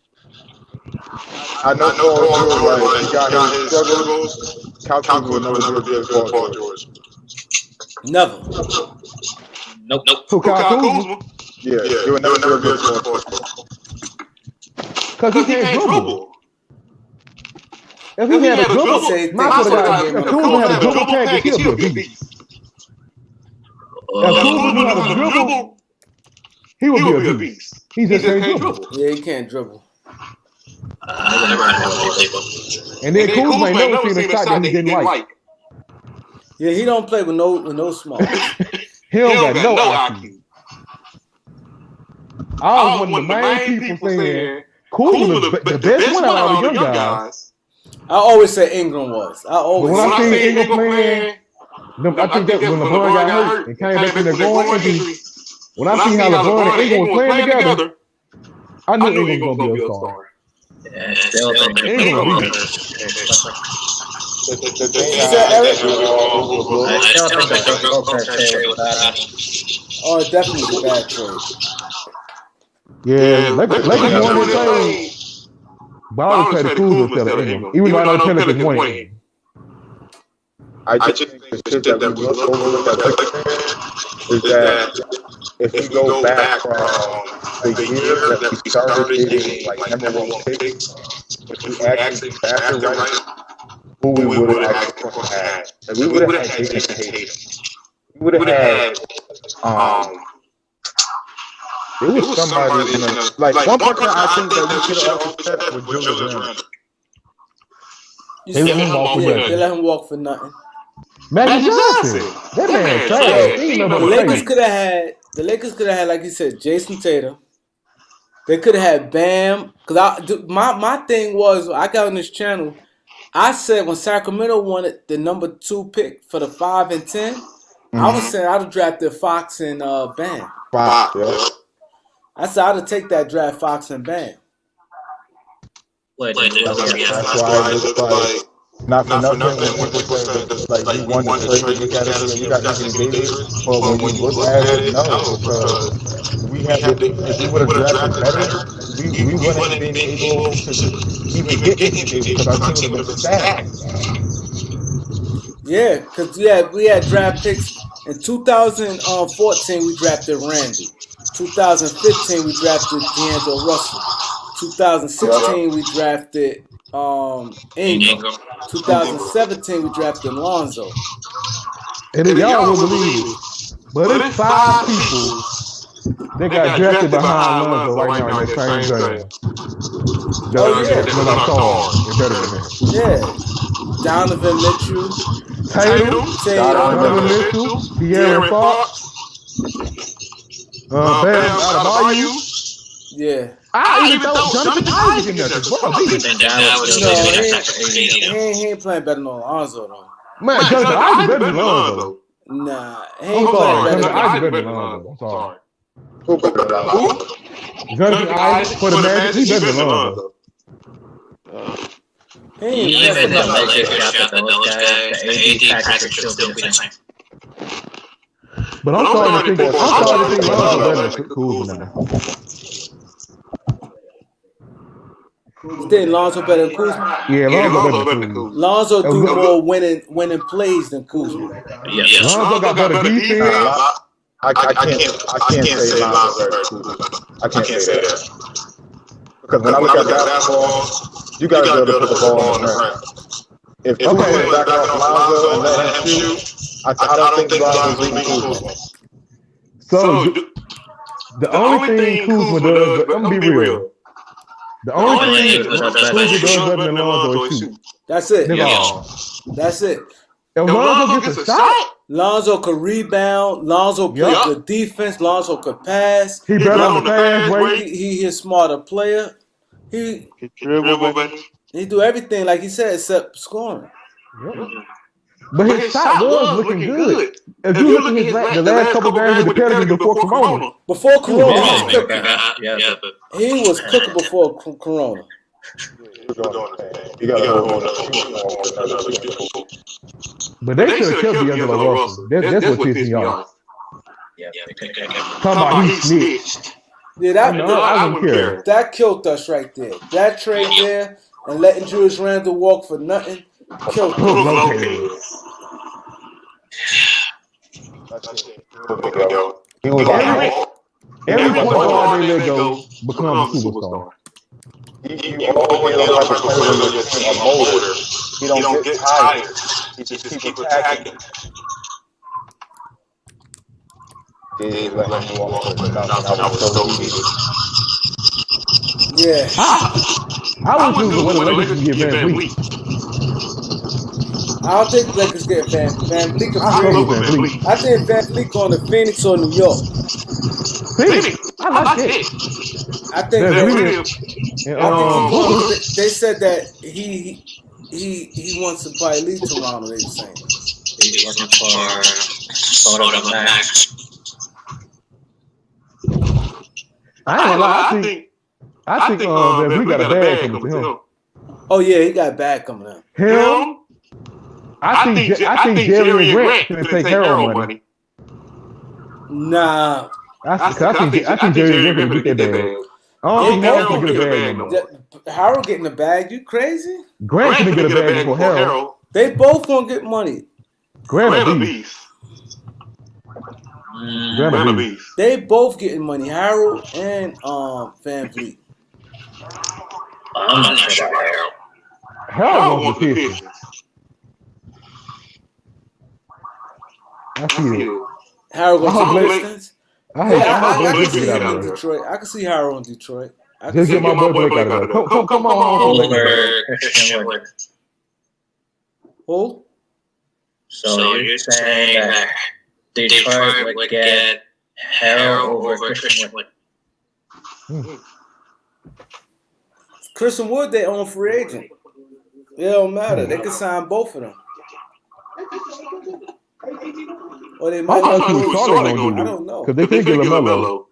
I know Paul George, he got his struggles. Calcul will never be as good as Paul George. Never. Nope. Who Kuzma? Yeah, he will never be as good as Paul George. Because he can't dribble. If he had a dribble, my sort of guy, if Kuzma had a dribble package, he'll be a beast. If Kuzma had a dribble, he would be a beast. He just can't dribble. Yeah, he can't dribble. And then Kuzma ain't never seen a shot that he didn't like. Yeah, he don't play with no smoke. He don't got no IQ. I was one of the main people saying Kuzma the best one out of all the young guys. I always said Ingram was. But when I seen Ingram playing, I think that when LeBron got hurt and came back from the groin injury, when I seen how LeBron and Ingram was playing together, I knew Ingram was going to be a star. Oh, it definitely was a bad trade. Yeah, Lakers won the trade. But I would trade Kuzma instead of Ingram, even though I know Pelicans won it. I just think the shit that we look over at Lakers is that if we go back from the year that we started getting like #1 picks, if we actually drafted right, who we would have actually had. Like, we would have had Jason Tatum. We would have had it was somebody in a, like one person I think that we could have upset with Julius Randle. They let him walk for nothing. Magic Johnson. That man trash. The Lakers could have had, like you said, Jason Tatum. They could have had Bam. Cause my thing was, I got on this channel. I said when Sacramento wanted the #2 pick for the 5 and 10, I was saying I'd have drafted Fox and Bam. Fox, yeah. I said I'd have take that draft Fox and Bam. That's why it looks like. Not for nothing, like we wanted to trade, look at it, we got Anthony Davis, but when we look at it, no, because we have if we would have drafted better, we wouldn't have been able to even get Anthony Davis because our team would have been stacked. Yeah, because we had draft picks in 2014. We drafted Randy. 2015 we drafted D'Angelo Russell. 2016 we drafted Ingram. 2017 we drafted Lonzo. And then y'all will believe it, but it's 5 people that got drafted behind Lonzo right now in that same draft. Yeah. Donovan Mitchell, Donovan Mitchell, De'Aaron Fox, Bam Adebayo. Yeah. I even thought Jonathan Isaac in there as well. He ain't playing better than Lonzo though. Man, Jonathan Isaac better than Lonzo. Nah, he ain't playing better than Isaac better than Lonzo. I'm sorry. Who better than Lonzo? Jonathan Isaac for the Magic, he better than Lonzo. He ain't Even messing the up. Lakers got those guys, the AD package would still be the same. But I'm starting to think Lonzo better than Kuzma now. You think Lonzo better than Kuzma? Yeah, Lonzo better than Kuzma. Lonzo do more winning plays than Kuzma. Yes. Lonzo got better defense. I can't say Lonzo better than Kuzma. I can't say that. Because when I look at basketball, you got to be able to put the ball on the ground. If Kuzma is back off Lonzo and let him shoot, I don't think Lonzo's beating Kuzma. So the only thing Kuzma does, but I'm gonna be real. The only thing Kuzma does better than Lonzo is shoot. That's it. That's it. If Lonzo gets a shot, Lonzo could rebound. Lonzo play good defense. Lonzo could pass. he better on the fast break. He a smarter player. He do everything like he said except scoring. But his shot was looking good. If you look at the last couple games with the Pelicans before Corona. Before Corona, he was cooking. Yeah, He was cooking before Corona. But they should have killed D'Angelo Russell. That's what pissed me off. Talking about he snitched. Yeah, I wouldn't care. That killed us right there. That trade there and letting Julius Randle walk for nothing killed us. He was every point guard they let go becomes a superstar. You always like to play when you're a motor. He don't get tired. He just keep attacking. Yeah. I would choose when the Lakers get Van Vliet. I don't think the Lakers get Van Vliet. I think Van Vliet going to Phoenix or New York. Phoenix? I like it. I think they said that he wants to probably leave Toronto. They were saying he's looking for sort of a max. I ain't gonna lie. I think Van Vliet got a bag coming to him. Oh yeah, he got a bag coming up. Him? I think Jerry and Grant can take Harold money. Nah. I think Jerry and Grant can get that bag. I don't think Harold can get a bag no more. Harold getting the bag? You crazy? Grant can get a bag before Harold. They both gonna get money. Grant a beast. They both getting money. Harold and Van Vliet. I'm not sure about Harold. Harold wants the Pistons. I see it. Harold wants the Pistons. I can see him in Detroit. I can see Harold in Detroit. Just get my boy Blake out of there. Come on. Over Christian Wood. Who? So you're saying that Detroit would get Harold over Christian Wood? Christian Wood, they own free agent. It don't matter. They can sign both of them. Or they might not do Charlotte. I don't know. Because they think get LaMelo.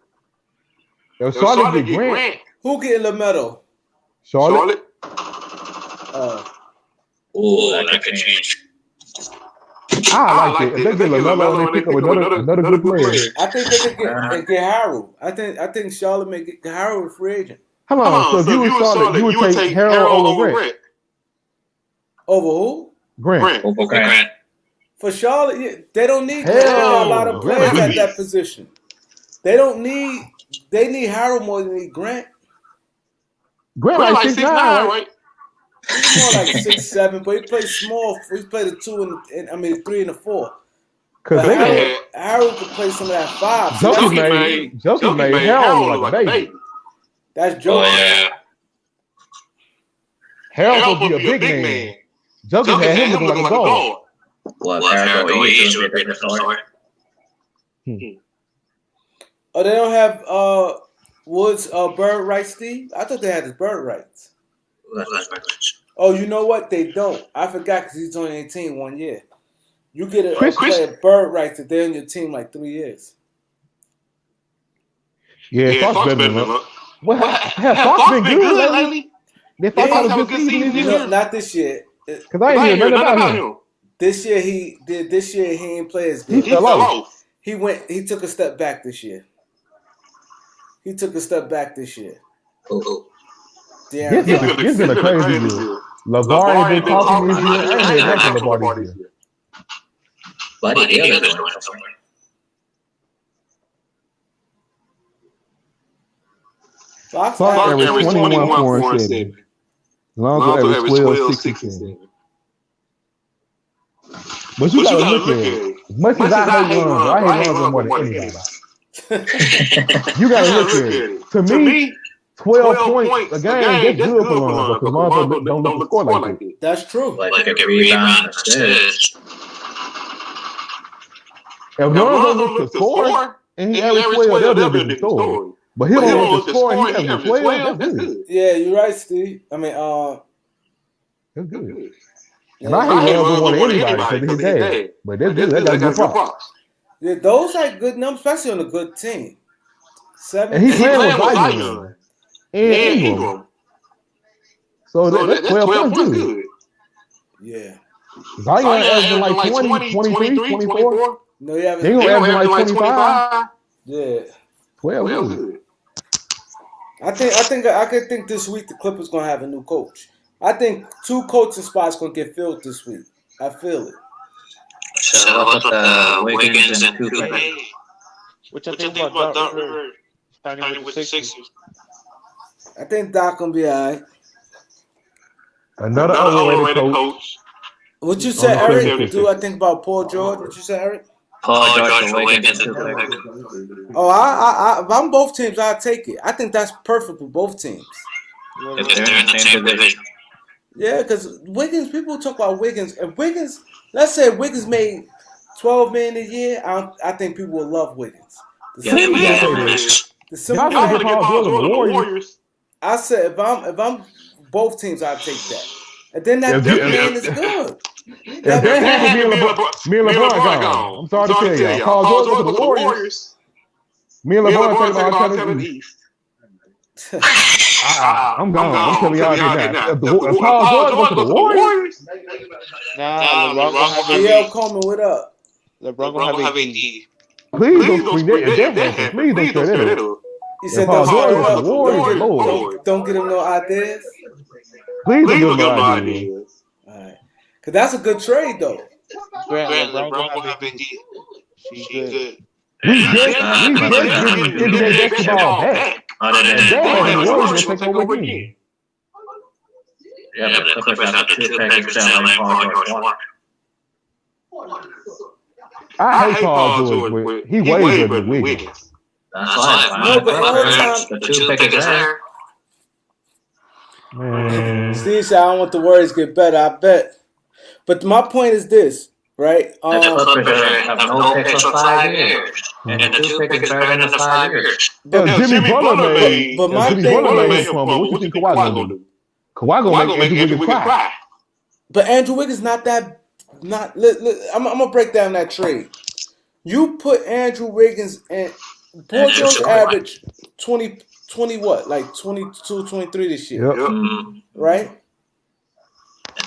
If Charlotte get Grant. Who getting LaMelo? Charlotte? Ooh, that could change. I like it. If they get LaMelo and they pick up another good player. I think they could get Harold. I think Charlotte may get Harold a free agent. Come on. So if you were Charlotte, you would take Harold over Grant. Over who? Grant. Over Grant. For Charlotte, they don't need a lot of players at that position. They need Harold more than they need Grant. Grant like 6'9", right? He's more like 6'7", but he plays small. He played a 2 and the 3 and the 4. Because Harold could play some of that 5. Joker made Harold look like a baby. That's Joker. Oh, yeah. Harold would be a big man. Joker had him looking like a dog. Well, Harold East would be the story. Oh, they don't have Woods bird rights, Steve? I thought they had his bird rights. Oh, you know what? They don't. I forgot because he's only 18 1 year. You get a player bird rights if they're on your team like 3 years. Yeah, Fox better than Luck. What? Have Fox been good lately? They Fox had a good season this year. Not this year. Because I ain't hear nothing about him. This year he ain't play as He good. fell off. He took a step back this year. This been a crazy year. LeVar ain't been talking this year. I ain't heard nothing from LeVar this year. Buddy Hield is going somewhere. Fox averaged 21, 4, and 7. Lonzo averaged 12, 6, and 7. But you gotta look at it. As much as I hate Lonzo, I hate Lonzo more than anybody. You gotta look at it. To me, 12 points a game, that's good for Lonzo because Lonzo don't look to score like that. That's true. But look at rebound assists. If Lonzo looks to score and he averaged 12, that'll be a different story. But he don't look to score and he averaged 12, that's good. Yeah, you're right, Steve. I mean, that's good. And I hate Lonzo more than anybody because of his dad. But that's good. That got good props. Yeah, those are good numbers, especially on a good team. 7. And he's playing with Zion and Ingram. So that's 12 points good. Yeah. Zion averaging like 20, 23, 24. No, he averaging averaging like 25. Yeah. 12 good. I could think this week the Clippers gonna have a new coach. I think 2 coaching spots gonna get filled this week. I feel it. So what's with Wiggins and Coupe? What you think about Doc Rivers signing with the Sixers? I think Doc gonna be alright. Another overrated coach. What you said, Eric? Do I think about Paul George? What you said, Eric? Paul George for Wiggins and Coupe. Oh, if I'm both teams, I'll take it. I think that's perfect for both teams. If they're in the same division. Yeah, because Wiggins, people talk about Wiggins. If Wiggins, let's say Wiggins made $12 million a year, I think people will love Wiggins. The simple Warriors. I said if I'm both teams, I'll take that. And then that big man is good. If they had me and LeBron gone, I'm sorry to tell y'all. Paul George to the Warriors. Me and LeBron take about telling the East. I'm gone. I'm telling y'all right now. If Paul George goes to the Warriors, LeBron gonna have DL Coleman, what up? LeBron gonna have AD. Please don't screen that. Please don't say that. You said Paul George goes to the Warriors, don't get him no ideas. Please don't give him no ideas. All right, because that's a good trade though. LeBron gonna have AD. She's good. We just getting NBA basketball back. And the Warriors take over again. Yeah, but the Clippers have the 2 picks selling Paul George. I hate Paul George, but he way better than Wiggins. That's fine. No, but all the time, The 2 pick is there. Man. Steve said, I don't want the Warriors to get better. I bet. But my point is this, right? The Clippers have no picks for 5 years. And the 2 pick is better than the 5 years. Jimmy Butler made. But my Jimmy thing Butler is, made fumble. What you think Kawhi gonna do? Kawhi gonna make Andrew Wiggins cry. but Andrew Wiggins not that. I'm gonna break down that trade. You put Andrew Wiggins and Paul George average 20 what? Like 22, 23 this year. Yep. Right?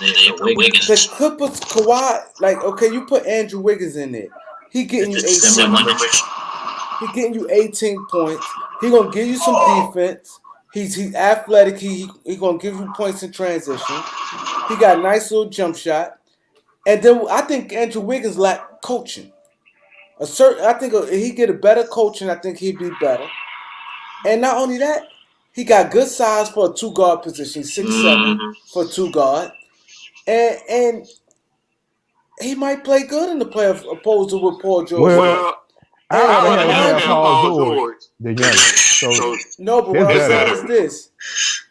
And then Wiggins. The Clippers, Kawhi, like, okay, you put Andrew Wiggins in there. He getting you 18. He getting you 18 points. He gonna give you some defense. He's athletic. He gonna give you points in transition. He got a nice little jump shot. And then I think Andrew Wiggins lacked coaching. I think if he get a better coaching, I think he'd be better. And not only that, he got good size for a 2-guard position, 6'7" for 2-guard. And he might play good in the playoffs opposed to with Paul George. Well, I'd rather have Paul George than Giannis. So, no, but what I'm saying is this.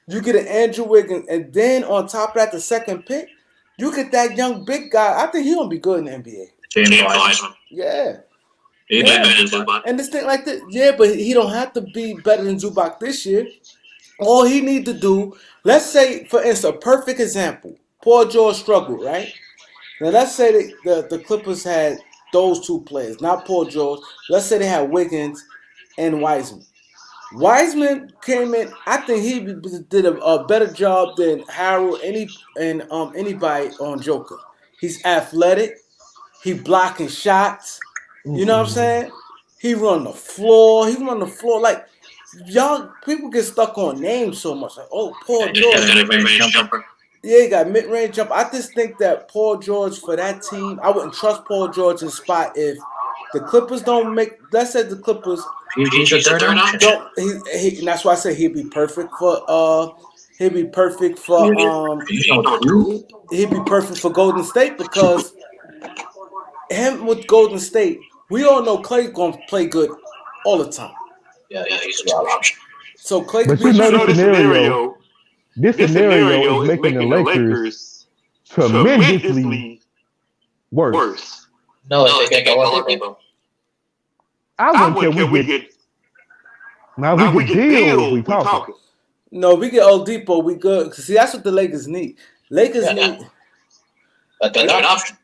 You get an Andrew Wiggins, and then on top of that, the second pick, you get that young big guy. I think he's going to be good in the NBA. James Wiseman. Yeah. Zubac. And this thing like this, yeah, but he don't have to be better than Zubac this year. All he need to do, let's say, for instance, a perfect example, Paul George struggled, right? Now let's say that the Clippers had those 2 players, not Paul George. Let's say they had Wiggins and Wiseman. Wiseman came in. I think he did a better job than Harold anybody on Joker. He's athletic. He blocking shots. You know what I'm saying? He run the floor. He run the floor like y'all. People get stuck on names so much. Like, oh, Paul George. Yeah, he got mid-range jump. I just think that Paul George for that team, I wouldn't trust Paul George in spot if the Clippers don't make. Let's say the Clippers. He's a third option. And that's why I say he'd be perfect for. He'd be perfect for. He'd be perfect for Golden State because him with Golden State, we all know Clay gonna play good all the time. Yeah, he's a option. So Clay. But you know the scenario. This scenario is making the Lakers tremendously worse. No, they get Oladipo. I wouldn't care we get. Now we get deals. We talking. No, we get Oladipo. We good. See, that's what the Lakers need. Lakers need a third option.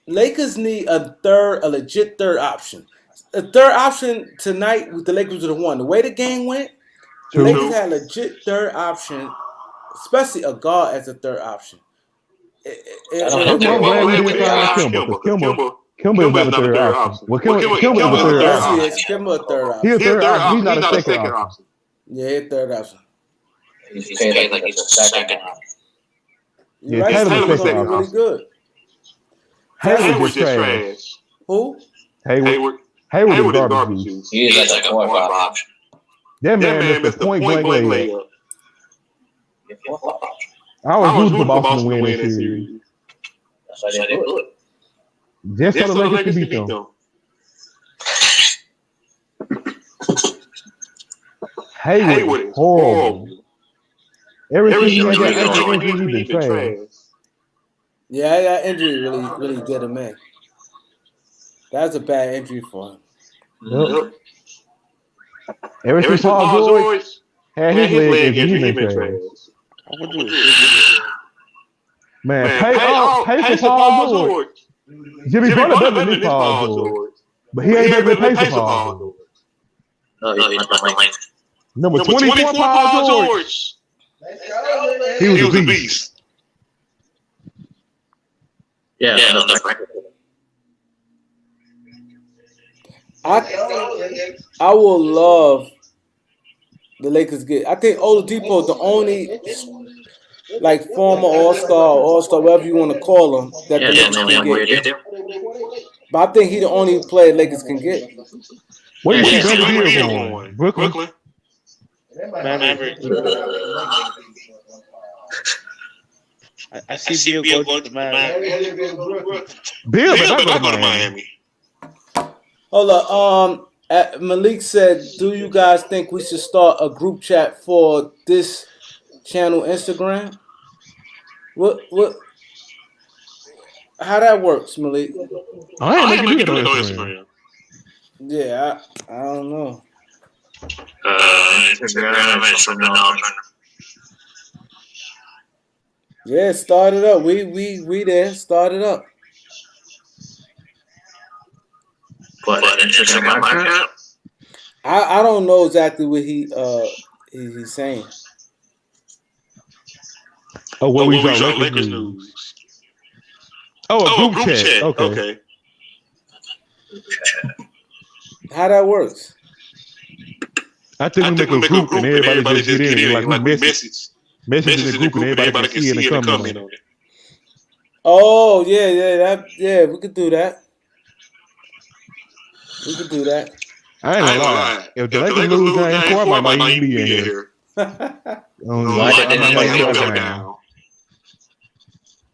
Lakers need a legit third option. A third option tonight with the Lakers would have won. The way the game went, the Lakers had a legit third option. Especially a guard as a third option. Kimba is not a third option. Well, Kimba is a third option. Yes, Kimba a third option. He's a third option. He's not a second option. Yeah, he's a third option. He's paid like he's a second option. You're right. Taylor's really good. Hayward is trash. Who? Hayward is garbage. He's like a fourth option. That man missed a point blank layup. I was rooting for Boston to win this series. That's why they do it. Just so the Lakers can beat them. Hayward is horrible. Everything he had that injury, he's been trash. Yeah, that injury really did him in. That's a bad injury for him. Yep. Ever since Paul George had his leg injury, he's been trash. Man, pay for Paul George. Jimmy Butler better than Paul George. But he ain't better than Paul George. No, he's not playing. Number 24, Paul George. He was a beast. Yeah, that's right. I will love the Lakers get. I think Oladipo is the only like former All-Star, whatever you want to call him, that the Lakers can get. But I think he's the only player Lakers can get. What do you think he's going? Brooklyn? Maverick. I see Bill go to the Maverick. Bill, but not go to Miami. Hold up. Malik said, "Do you guys think we should start a group chat for this channel Instagram?" What? How that works, Malik? I ain't making it on Instagram. Yeah, I don't know. Instagram is something else. Yeah, start it up. We there. Start it up. But Instagram account? I don't know exactly what he's saying. Oh, what we got Lakers news. Oh, a group chat. Okay. How that works? I think we make a group and everybody just get in like we message in the group and everybody can see it and comment on it. Oh yeah, we could do that. We could do that. I ain't gonna lie. If the Lakers lose that ain't I might even be in here. Why did they go down?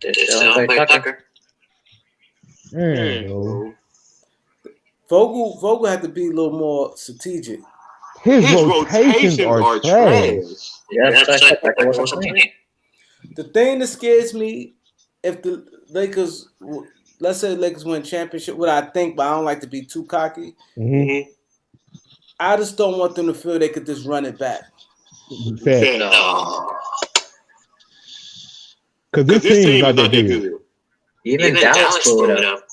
They still play Tucker. Vogel had to be a little more strategic. His rotations are trash. Yeah, that's the thing that scares me, if the Lakers, let's say the Lakers win championship, what I think, but I don't like to be too cocky. Mm-hmm. I just don't want them to feel they could just run it back. No. Because this team is not that good. Even Dallas blew it up.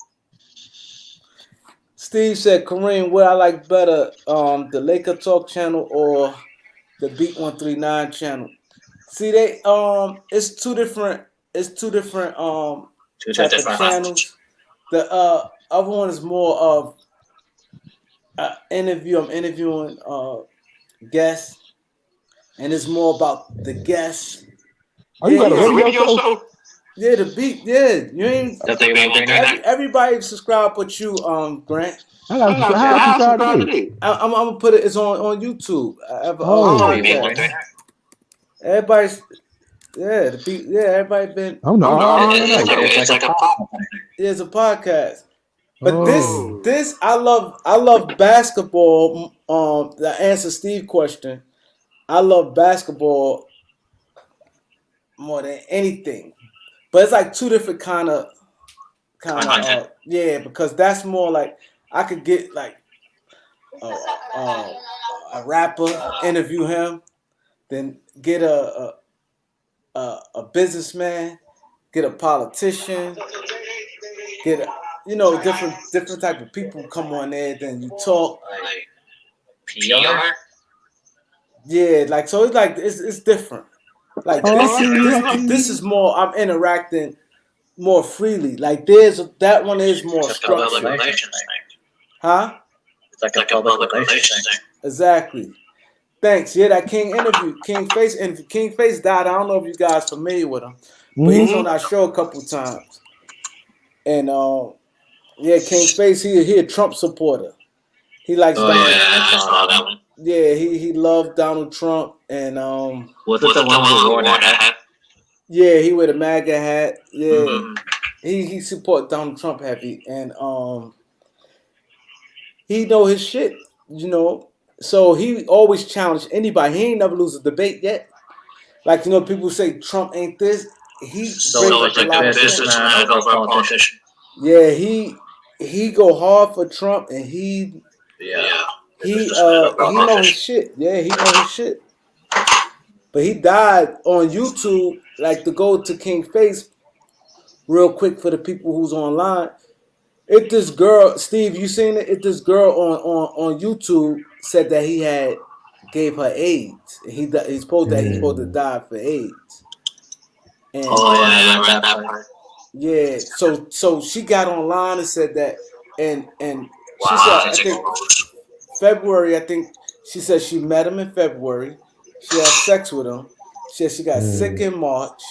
Steve said, Kareem, what I like better, the Laker Talk channel or the Beat 139 channel. See, it's two different type of channels. The other one is more of interview. I'm interviewing guests, and it's more about the guests. Oh, you got a radio show? Yeah, the Beat. Yeah, you ain't. Everybody subscribe but you, Grant. I got subscribe to it. I'm gonna put it. It's on YouTube. Everybody's. Yeah, the Beat. Yeah, everybody been. It's like a Yeah, it's a podcast. But this I love basketball. To answer Steve's question, I love basketball more than anything. But it's like two different kind of yeah, because that's more like I could get like a rapper, interview him, then get a businessman, get a politician, get a, different type of people come on there. Then you talk. PR. Yeah, like so it's like it's different. Like this is more. I'm interacting more freely. Like that one is more structured. Huh? It's like a public relations thing. Exactly. Thanks. Yeah, that King interview, King Face interview. King Face died. I don't know if you guys familiar with him, but he's on our show a couple times. And yeah, King Face, he a Trump supporter. He likes Donald. I saw that one. Yeah, he loved Donald Trump and Was it the one who wore that hat? yeah, he wear the MAGA hat. Yeah. He support Donald Trump heavy and he know his shit, So he always challenge anybody. He ain't never lose a debate yet. Like people say Trump ain't this. He So it's like a businessman over a politician. Yeah, he go hard for Trump and he know his shit. Yeah, he know his shit. But he died on YouTube, like to go to King Face real quick for the people who's online. If this girl, Steve, you seen it? If this girl on YouTube said that he gave her AIDS. He's supposed to die for AIDS. And, I read that part. Yeah, so she got online and said that, and she said I think February. I think she said she met him in February. She had sex with him. She said she got sick in March,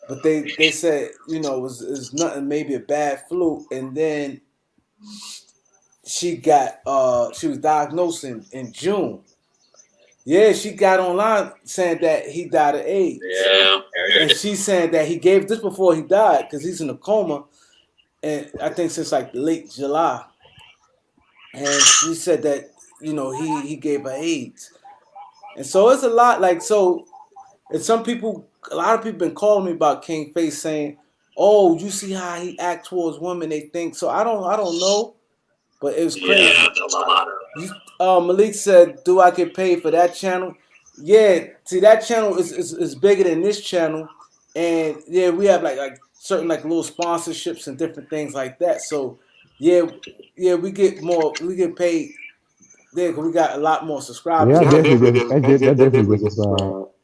but they said it was nothing, maybe a bad flu, and then she was diagnosed in June. Yeah, she got online saying that he died of AIDS. Yeah. And she's saying that he gave this before he died because he's in a coma, and I think since like late July. And she said that he gave her AIDS, and so it's a lot like so. And a lot of people been calling me about King Face saying, "Oh, you see how he act towards women? They think so." I don't know, but it was crazy. Yeah, that's a lot of Malik said, "Do I get paid for that channel?" Yeah, see that channel is bigger than this channel, and yeah, we have like certain like little sponsorships and different things like that. So yeah, we get paid there because we got a lot more subscribers. Yeah, that definitely was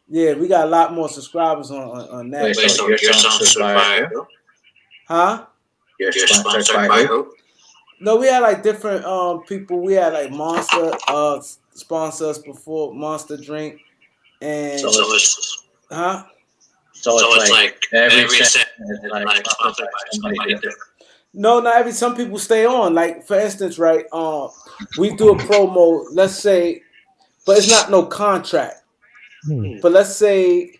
Yeah, we got a lot more subscribers on that. Wait, so you're sponsored by who? Huh? You're sponsored by who? No, we had like different people. We had like Monster sponsor us before, Monster Drink, and So it's like every set is like sponsored by somebody different. No, not every. Some people stay on. Like for instance, right? We do a promo. Let's say, but it's not no contract. But let's say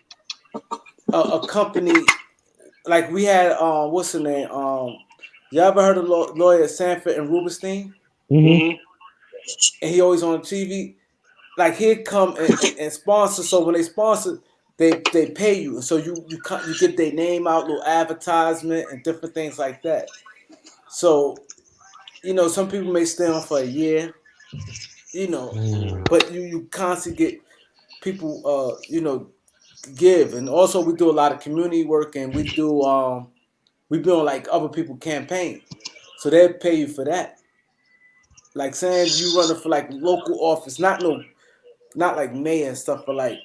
a company like we had. What's the name? You ever heard of lawyer Sanford and Rubenstein? Mm-hmm. And he always on TV. Like he'd come and sponsor. So when they sponsor, they pay you. And so you get their name out, little advertisement and different things like that. So, some people may stay on for a year, but you constantly get people, give. And also we do a lot of community work and we do, we be on like other people's campaign. So they'll pay you for that. Like saying you running for like local office, not like mayor and stuff, but like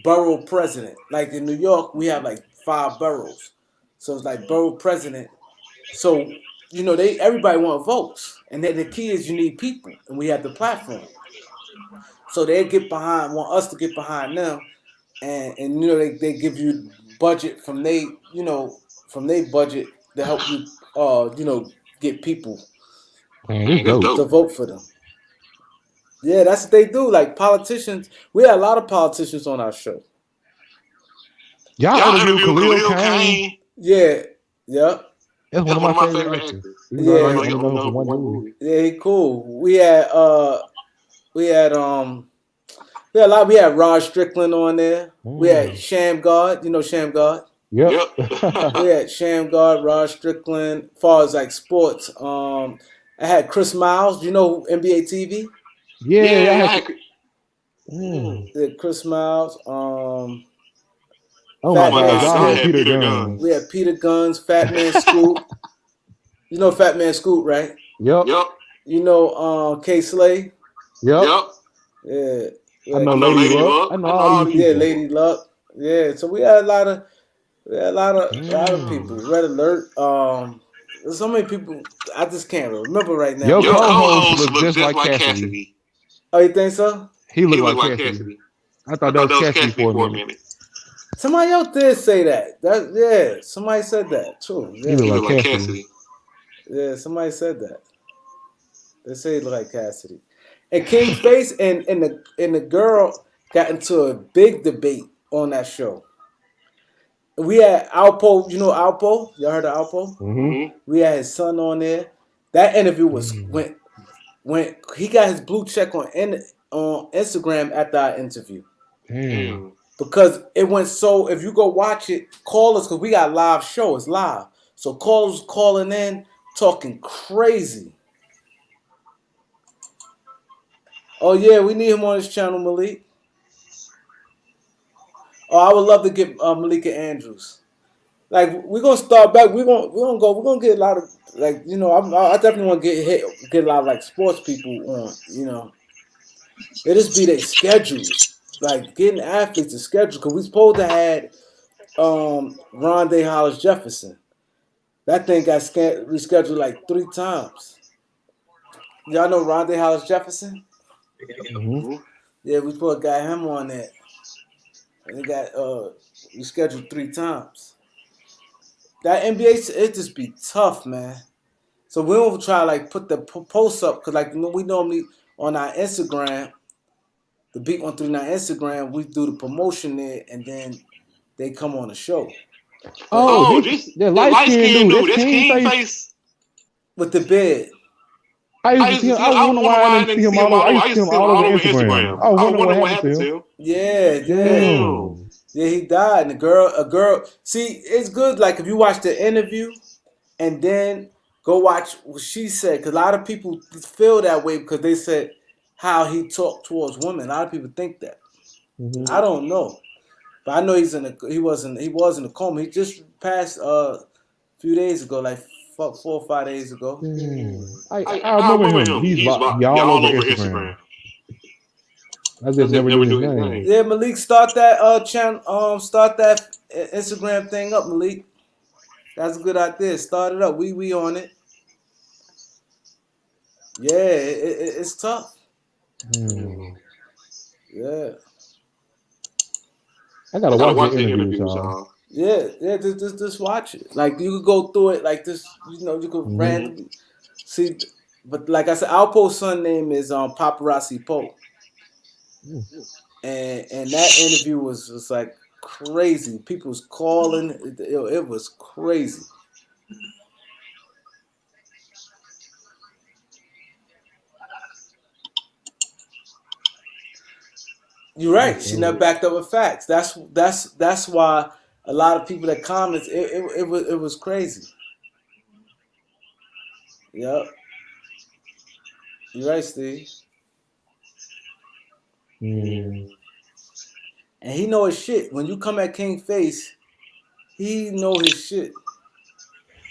borough president. Like in New York, we have like 5 boroughs, so it's like borough president. So everybody want votes, and then the key is you need people, and we have the platform. So they want us to get behind them, and they give you budget from they budget to help you get people to vote for them. Yeah, that's what they do. Like politicians, we had a lot of politicians on our show. Y'all interviewed Khalil Kain. Yeah. That's one of my favorite actors. Yeah, he cool. We had we had Rod Strickland on there. We had Shamgard. You know Shamgard? Yep. We had Shamgard, Rod Strickland. As far as like sports, I had Chris Miles. You know NBA TV? Yeah. Chris Miles. Oh my God, y'all had Peter Guns. We had Peter Guns, Fat Man Scoop. You know Fat Man Scoop, right? Yep. You know K Slay. Yep. Yeah. I know Lady Luck. I know all these people. Lady Luck. Yeah. So we had a lot of people. Red Alert. There's so many people I just can't remember right now. Your co-host looks just like Cassidy. Oh, you think so? He looked like Cassidy. I thought that was Cassidy for a minute. Somebody else did say that. Somebody said that too. Yeah. He looked like Cassidy. Yeah, somebody said that. They say he looked like Cassidy. And King Face and the girl got into a big debate on that show. We had Alpo. You know Alpo? Y'all heard of Alpo? Mm-hmm. We had his son on there. That interview was when he got his blue check on Instagram after our interview. Damn. Because it went so. If you go watch it, call us because we got live show. It's live. So callers calling in, talking crazy. Oh yeah, we need him on his channel, Malik. Oh, I would love to get Malika Andrews. Like we're gonna start back. We're gonna get a lot of I definitely want to get a lot of like sports people on. It just be their schedules. Like getting athletes to schedule because we supposed to had Rondé Hollis Jefferson. That thing got rescheduled like 3 times. Y'all know Rondé Hollis Jefferson? Mm-hmm. Yeah, we supposed to got him on that. And it got rescheduled 3 times. That NBA, it just be tough, man. So we don't try like put the posts up because we normally on our Instagram, the Beat 139 Instagram, we do the promotion there and then they come on the show. Oh, the light-skinned dude. That's King Face. With the beard. I wonder why I didn't see him all over Instagram. I wonder what happened to him. Yeah. Yeah, he died. And a girl. See, it's good. Like if you watch the interview and then go watch what she said, because a lot of people feel that way because they said how he talked towards women. A lot of people think that. Mm-hmm. I don't know, but I know he was in a coma. He just passed a few days ago, like 4 or 5 days ago. I remember him. He's y'all over Instagram. I just never knew his name. Yeah, Malik, start that channel. Start that Instagram thing up, Malik. That's a good idea. Start it up. We on it. Yeah, it's tough. Yeah. I gotta watch the interviews, y'all. Yeah, just watch it. Like you could go through it like this. You could randomly see. But like I said, Alpo's son name is Paparazzi Poe. And that interview was just like crazy. People was calling. It was crazy. You're right. She not backed up with facts. That's why a lot of people that comments it was crazy. Yep. You're right, Steve. And he know his shit. When you come at King Face, he know his shit.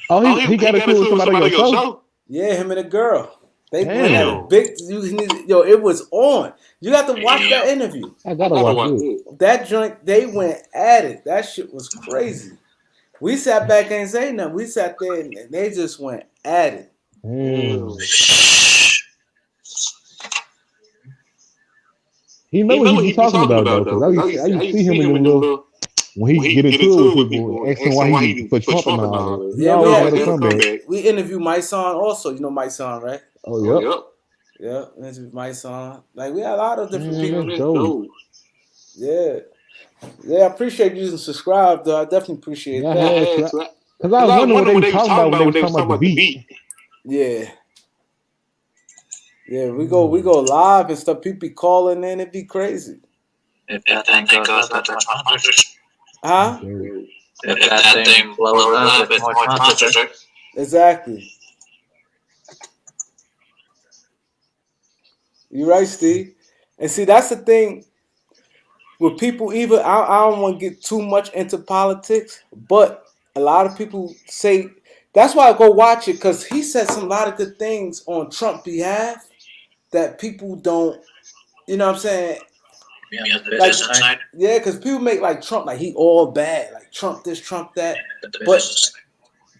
Oh, he got into it with somebody on your show? Yeah, him and a girl. They went at a big. It was on. You got to watch that interview. I gotta watch it. That joint, they went at it. That shit was crazy. We sat back and ain't say nothing. We sat there and they just went at it. He know what he talking about though. Cause I used to see him in the little when he get into it with people, asking why he for Trump and all that. He always had a comeback. We interviewed Mike Son also. You know Mike Son, right? Oh yep. Yeah, interviewed Mike Son. Like we had a lot of different people. Yeah. Yeah, I appreciate you and subscribe though. I definitely appreciate that. Cause I was wondering what they were talking about when they were talking about the beat. Yeah. Yeah, we go live and stuff. People be calling in, it'd be crazy. If that thing goes up to 100. Huh? If that thing blows up, it's more concert. Exactly. You're right, Steve. And see, that's the thing with people. Even I don't want to get too much into politics, but a lot of people say that's why I go watch it, because he said some lot of good things on Trump's behalf that people don't. You know what I'm saying? Yeah, because people make like Trump like he all bad, like Trump this, Trump that, but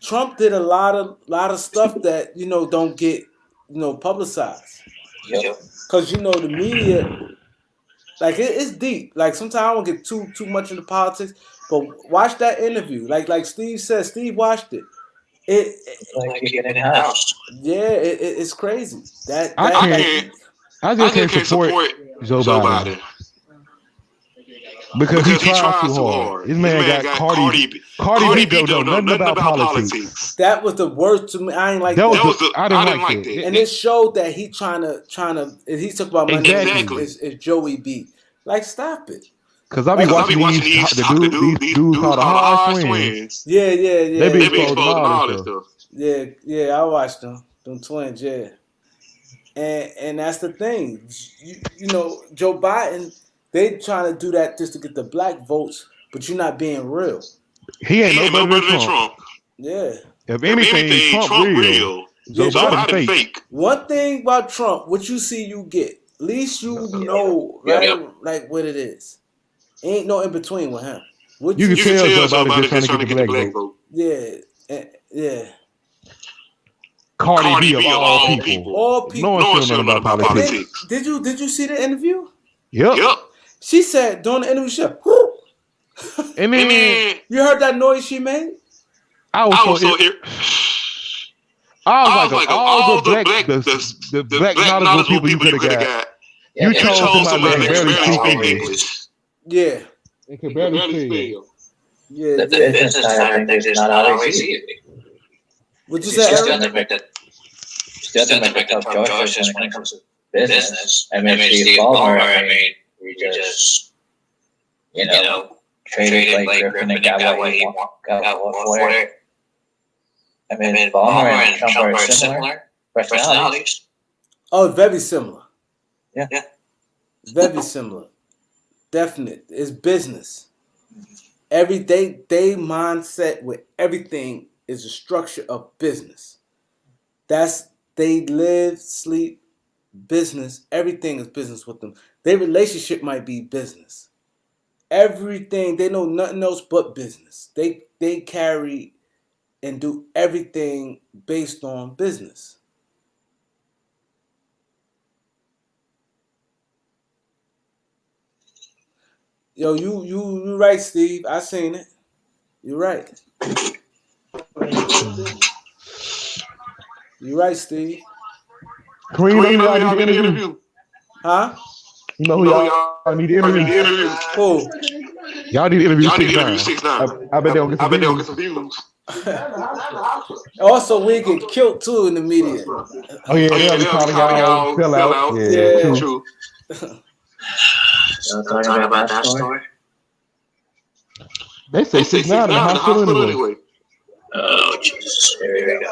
Trump did a lot of stuff that don't get publicized. Because the media, like it's deep. Like sometimes I don't get too much into politics, but watch that interview. Like Steve said, Steve watched it. It's crazy. I just can't support Joe Biden. Because he tried too hard. This man got Cardi B don't know nothing about politics. That was the worst to me. I ain't like that. I didn't like that. And it showed that he trying to. He talked about my name is Joey B. Like, stop it. Because I be watching these dudes called the Hard Twins. Yeah. They be exposed to all this stuff. Yeah, I watched them twins. Yeah, and that's the thing. Joe Biden. They trying to do that just to get the black votes, but you're not being real. He ain't no better than Trump. Yeah. If anything, Trump real. Joe Biden fake. One thing about Trump, what you see, you get. At least you know, right? Like what it is. Ain't no in between with him. You can tell Joe Biden just trying to get the black vote. Yeah. Cardi B of all people. All people. No one knows about politics. Did you see the interview? Yep. She said during the interview, she said, and then you heard that noise she made? I was like, all the black knowledgeable people you could have got. You chose somebody that barely speak English. Yeah. They could barely speak. Yeah. The business side of things is not always easy. What you say? Still doesn't make up Joyce when it comes to business. I mean, Steve Ballmer, we just, traded Blake Griffin and got what he for it. I mean, Ballmer and Trump are similar personalities. Oh, very similar. Yeah. Very similar. Definite. It's business. Every day, they mindset with everything is a structure of business. They live, sleep, business. Everything is business with them. Their relationship might be business. Everything, they know nothing else but business. They carry and do everything based on business. Yo, you right, Steve. I seen it. You're right. You're right, Steve. Kareem, you know who y'all need to interview? Huh? You know who y'all need to interview? Who? Y'all need to interview 6ix9ine. I bet they'll get some views. Also, we get killed too in the media. Oh yeah, they'll be calling y'all sell out. Yeah, true. Talking about that story. They say 6ix9ine in the hospital anyway. Oh Jesus! Here we go.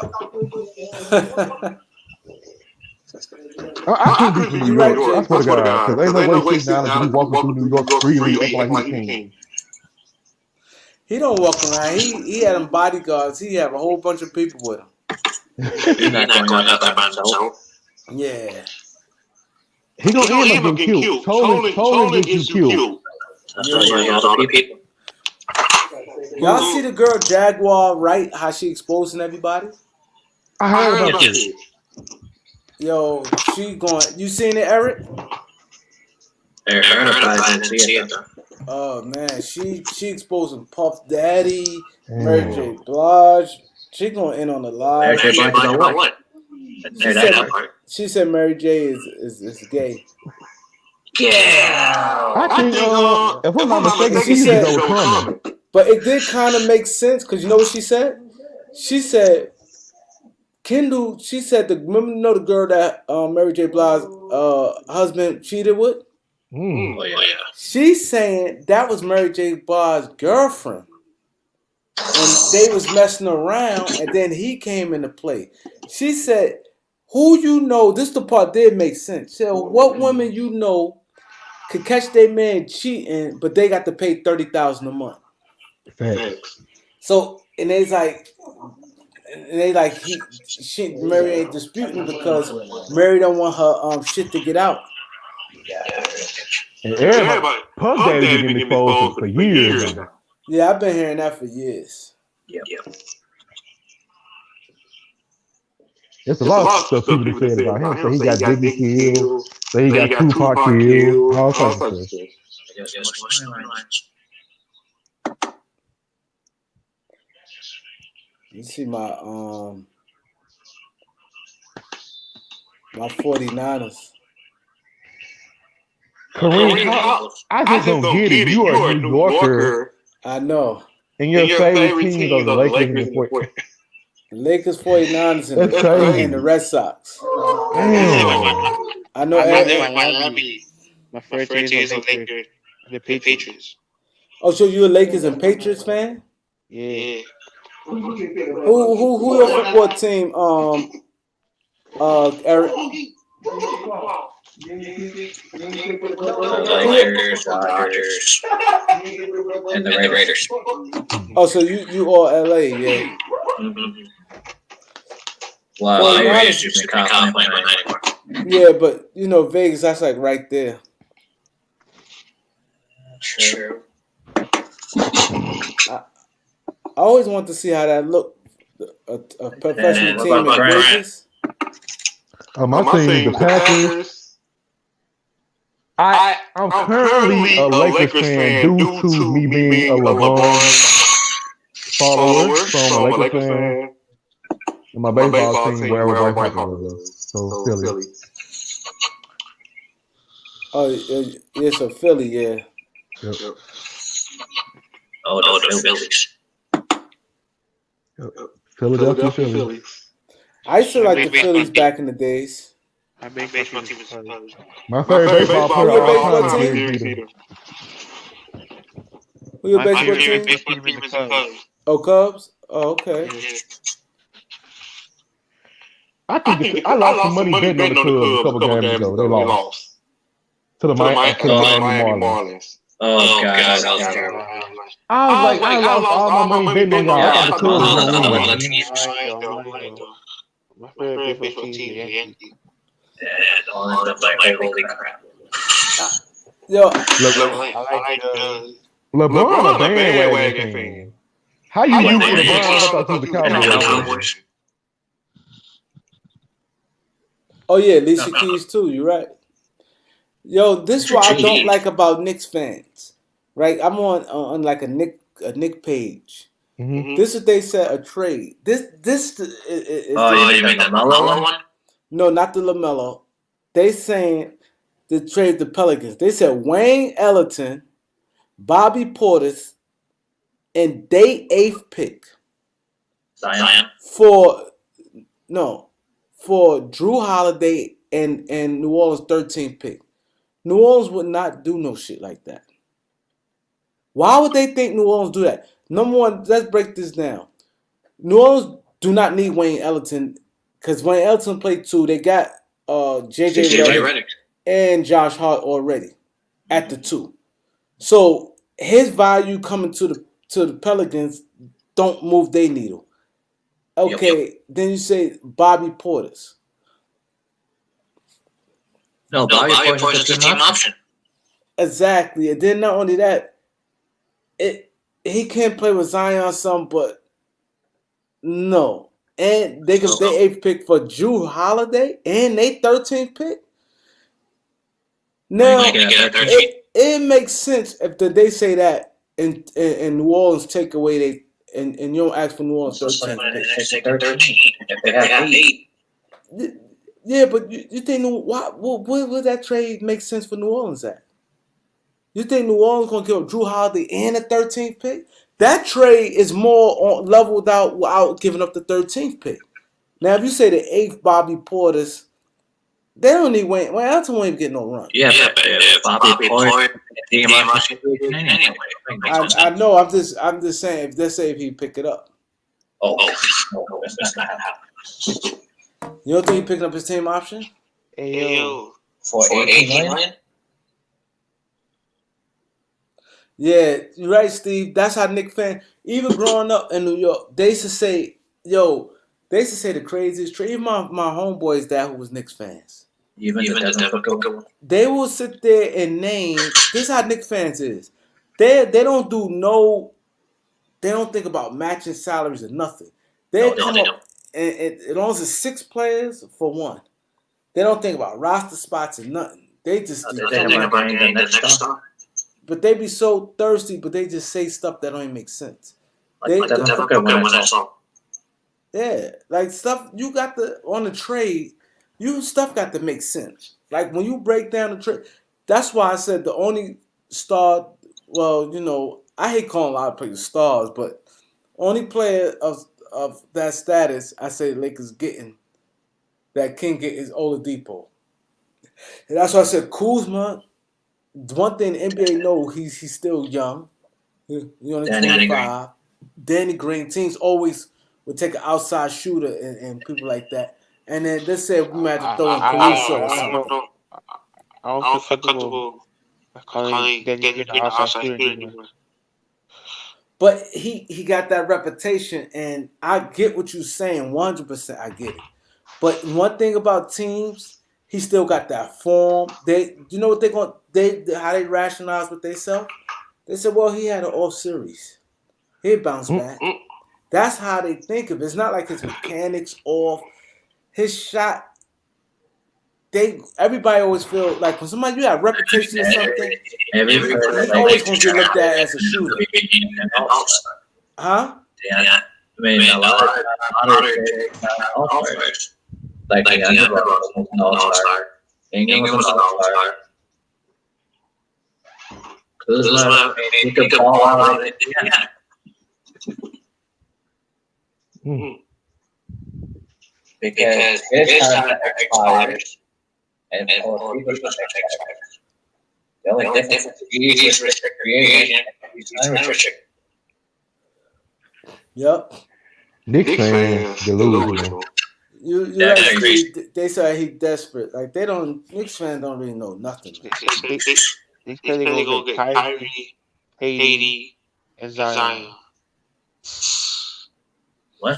I couldn't be from New York. I swear to God, because ain't no way 6ix9ine can be walking through New York freely, acting like he can. He don't walk around. He had them bodyguards. He have a whole bunch of people with him. He's not going out there by himself. Yeah. He gonna end up getting killed. Tolan gets you killed. That's what you got all the people. Y'all see the girl Jaguar, right? How she exposing everybody? I heard about this. Yo, she going. You seen it, Eric? I heard about it, I didn't see it though. Oh man, she exposing Puff Daddy, Mary Mm. J. Blige. She going in on the live. Mary J. Blige about what? She said Mary J. is gay. Yeah. I think if I'm not mistaken, she said- said overcoming. But it did kind of make sense because you know what she said? She said, Kendall, she said, remember the girl that Mary J. Blige's husband cheated with? Mm. Oh yeah. She's saying that was Mary J. Blige's girlfriend. And they was messing around, and then he came into play. She said, who you know, this the part did make sense. She said, what women you know could catch their man cheating, but they got to pay $30,000 a month. Facts. So, and they like Mary ain't disputing because Mary don't want her shit to get out. And everybody, Puff Daddy been getting exposed for years now. Yeah, I've been hearing that for years. Yep. There's a lot of stuff people said about him. So he got Biggie killed. So he got Tupac killed. All sorts of stuff. You see my 49ers. Kareem, I just don't get it. You are a New Yorker, I know. and your favorite team are the Lakers and the 49ers. Lakers, 49ers, That's crazy. and the Red Sox. Damn. I know. My favorite team is the Lakers. The Patriots. Oh, so you a Lakers and Patriots fan? Yeah. Who your football team? Eric. Lakers, Dodgers, and the Raiders. Oh, so you all LA, yeah. Mm-hmm. Well, I Raiders just can't play right anymore. Yeah, but you know Vegas, that's like right there. True. I always want to see how that look. A professional team in what about Vegas. My team, the Packers. I'm currently a Lakers fan due to me being a LeBron follower. So I'm a Lakers fan. And my baseball team, wherever White Sox was. So Philly. Oh, it's a Philly, yeah. Yep. Oh, the Phillies. Philadelphia Phillies. I used to like the Phillies back in the days. My baseball team is Cubs. My favorite baseball player Who your of all baseball time is team? Derek Jeter. Who your My baseball favorite team? baseball team is the Cubs. Oh, Cubs. Oh, okay. I think I lost some money betting on the Cubs a couple games ago. They lost to the Miami Marlins. Oh God, that was terrible. I lost all my money betting on y'all. I thought the Cubs was gonna win. My favorite baseball team is the Yankees. Yeah, don't end up like holy crap. Yo, I like LeBron a bandwagon fan. How you root for LeBron? I thought he was the Cowboys. oh yeah, Alicia Keys too. You're right. Yo, this is what I don't like about Knicks fans. Right, I'm on like a Nick page. Mm-hmm. This is they said a trade. This is You mean the Melo one? no, not the LaMelo. They saying the trade the Pelicans. They said Wayne Ellington, Bobby Portis, and they 8th pick Zion. for Drew Holiday and New Orleans 13th pick. New Orleans would not do no shit like that. Why would they think New Orleans do that? Number one, let's break this down. New Orleans do not need Wayne Ellington because Wayne Ellington played 2. They got JJ Redick and Josh Hart already at the 2. So his value coming to the Pelicans don't move their needle. Okay, Then you say Bobby Portis. No, Bobby Portis is a team option. Exactly. And then not only that, he can't play with Zion some, but no. And they give their 8th pick for Jrue Holiday and they 13th pick. Now it makes sense if they say that and New Orleans take away they and you don't ask for New Orleans 13th pick. They have 8. Yeah, but you think what would that trade make sense for New Orleans at? You think New Orleans gonna give up Jrue Holiday and a 13th pick? That trade is more leveled out without giving up the 13th pick. Now, if you say the 8th Bobby Portis, they don't need Wayne. Wayne Ellington won't even get no run. Yeah, but Bobby Portis, anyway. I know. I'm just saying. If let's say if he pick it up. Oh, no, that's not happening. You don't think he picking up his team option? Hey, yo. For 18 million? Yeah, you're right, Steve. That's how Knicks fans, even growing up in New York, they used to say, the craziest trade. Even my homeboys dad who was Knicks fans. Even the Devin Booker. They will sit there and name. This is how Knicks fans is. They don't think about matching salaries or nothing. They come up and as long as it's 6 players for one. They don't think about roster spots and nothing. They just think about buying the next star. But they be so thirsty, but they just say stuff that don't even make sense. Yeah, like stuff you got on the trade, stuff got to make sense. Like when you break down the trade, that's why I said the only star. Well, I hate calling a lot of players stars, but only player of that status I say the Lakers getting that can get is Oladipo, and that's why I said Kuzma. One thing the NBA know, he's still young. He's only 25. Danny Green, teams always would take an outside shooter and people like that. And then let's say we might have to throw in Caruso or something. I don't feel comfortable calling Danny Green an outside shooter anymore. But he got that reputation, and I get what you're saying, 100%. I get it. But one thing about teams, he still got that form. You know what how they rationalize what they sell? They said, well, he had an off series. He'd bounce back. That's how they think of it. It's not like his mechanics off. His shot. Everybody always feel like when somebody you have reputation or something, he's always going to get looked at as a shooter. Huh? Yeah. I mean, a lot of all-stars. Like D'Angelo was an all-star. Ingram was an all-star. Kuzma, he could ball out of it. Because his contract expires and people expires. The only difference is he's restricted free agent, he's unrestricted. Yep. Knicks fans delusional. They say he desperate. Like Knicks fans don't really know nothing. They say they're gonna get Kyrie, Haiti, and Zion. What?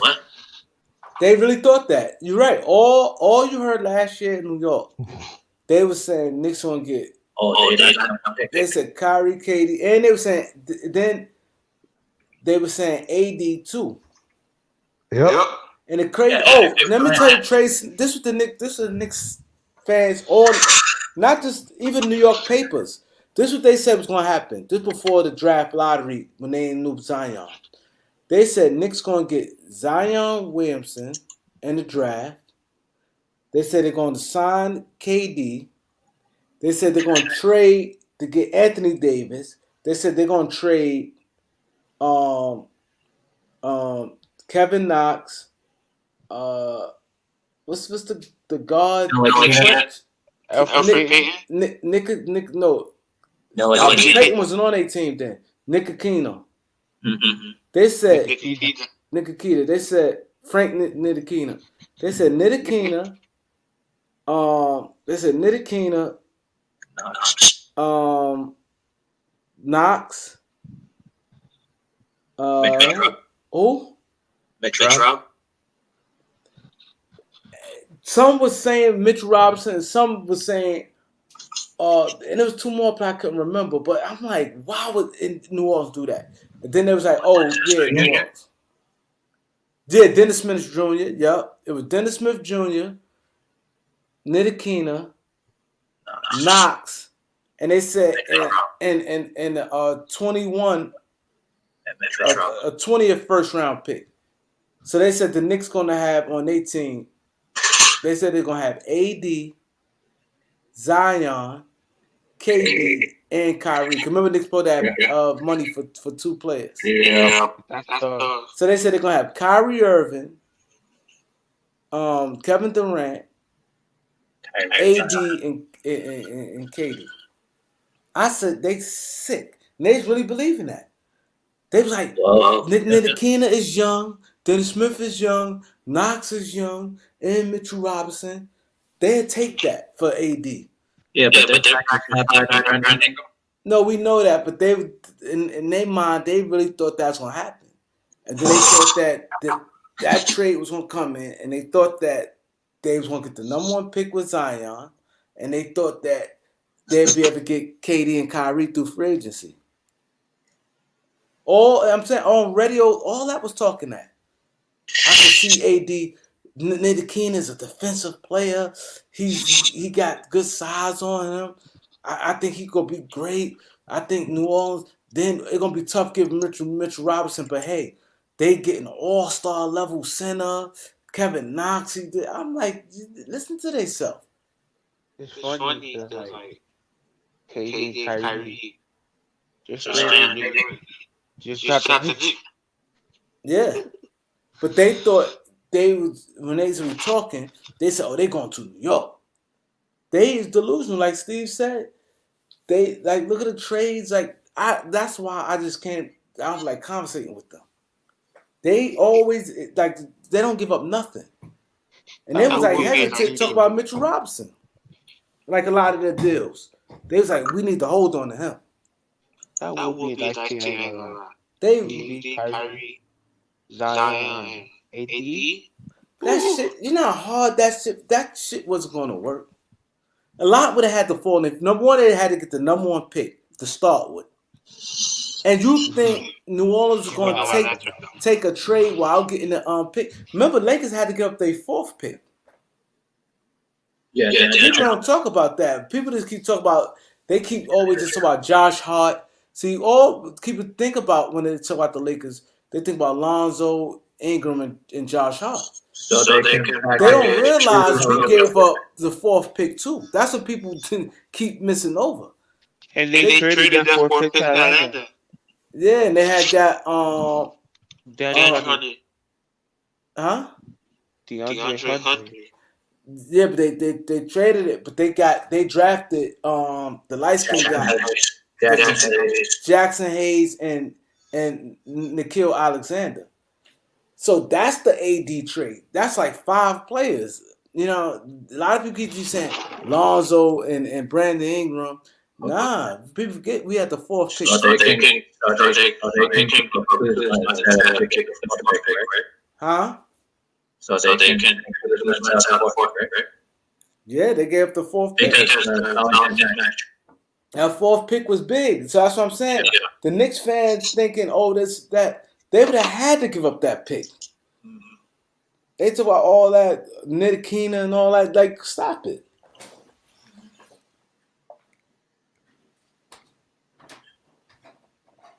They really thought that. You're right. All you heard last year in New York, they were saying Knicks gonna get. They said Kyrie, Katie, and they were saying then they were saying AD too. Yep. And the crazy. Let me tell you, Trace. This was the Knicks fans, or not just even New York papers. This is what they said was going to happen. This before the draft lottery when they knew Zion. They said Knicks going to get Zion Williamson in the draft. They said they're going to sign KD. They said they're going to trade to get Anthony Davis. They said they're going to trade Kevin Knox. What's the guard? Alfred Payton? Nick, no. Payton wasn't on their team then. Nick Aquino. Mm-hmm. They said Nick Aquino. They said Frank Ntilikina. They said Ntilikina. They said Ntilikina. Knox. Who? Mitchell. Some was saying Mitchell Robinson, and some was saying and there was two more I couldn't remember, but I'm like, why would New Orleans do that? And then there was like, oh yeah, New Orleans. Yeah, Dennis Smith Jr. Yep, it was Dennis Smith Jr., Ntilikina, Knox, and they said and 21 a 20th first round pick. So they said the Knicks gonna have on their team. They said they're gonna have AD, Zion, KD, and Kyrie. Remember, Knicks supposed to have money for two players. Yeah. So they said they're gonna have Kyrie Irving, Kevin Durant, AD, and KD. I said they sick. And they really believe in that. They was like, Ntilikina is young, Dennis Smith is young, Knox is young, and Mitchell Robinson. They'd take that for AD. Yeah, but they're No, we know that, but they in their mind they really thought that's gonna happen, and then they thought that trade was gonna come in, and they thought that they was gonna get the number one pick with Zion, and they thought that they'd be able to get KD and Kyrie through free agency. I'm saying on radio, all that was talking that. I can see AD. Ntilikina is a defensive player. He got good size on him. I think he gonna be great. I think New Orleans. Then it's gonna be tough giving Mitchell Robinson, but hey, they get an all-star level center. Kevin Knox. I'm like, listen to themselves. It's funny because like KD and Kyrie just got the Yeah, but they thought they was when they were talking, they said, "Oh, they going to New York." They is delusional, like Steve said. They like look at the trades. Like that's why I just can't. I don't like conversating with them. They always like they don't give up nothing, and they was like hesitant to talk about Mitchell Robinson. Like a lot of their deals, they was like, we need to hold on to him. That would be like They Kyrie, Zion, AD. that shit. You know how hard that shit wasn't going to work. A lot would have had to fall in. Number one, they had to get the number one pick to start with. And you think New Orleans is going to take a trade while getting the pick? Remember, Lakers had to give up their fourth pick. Yeah. People don't talk about that. People just keep talking about. They keep always just talk about Josh Hart. See, all people think about when they talk about the Lakers, they think about Lonzo, Ingram, and Josh Hart. So they don't realize we gave up the fourth pick too. That's what people keep missing over. And they traded that fourth pick to Atlanta. Yeah, and they had got DeAndre Hunter. Yeah, but they traded it, but they drafted the light skin guy, Jackson Hayes and Nickeil Alexander. So that's the AD trade. That's like 5 players. You know, a lot of people keep saying Lonzo and Brandon Ingram. Nah, people forget we had the fourth pick. Huh? So they can Yeah, they gave up the fourth pick. That fourth pick was big. So that's what I'm saying. Yeah. The Knicks fans thinking, oh, that. They would have had to give up that pick. They talk about all that Ntilikina and all that. Like, stop it.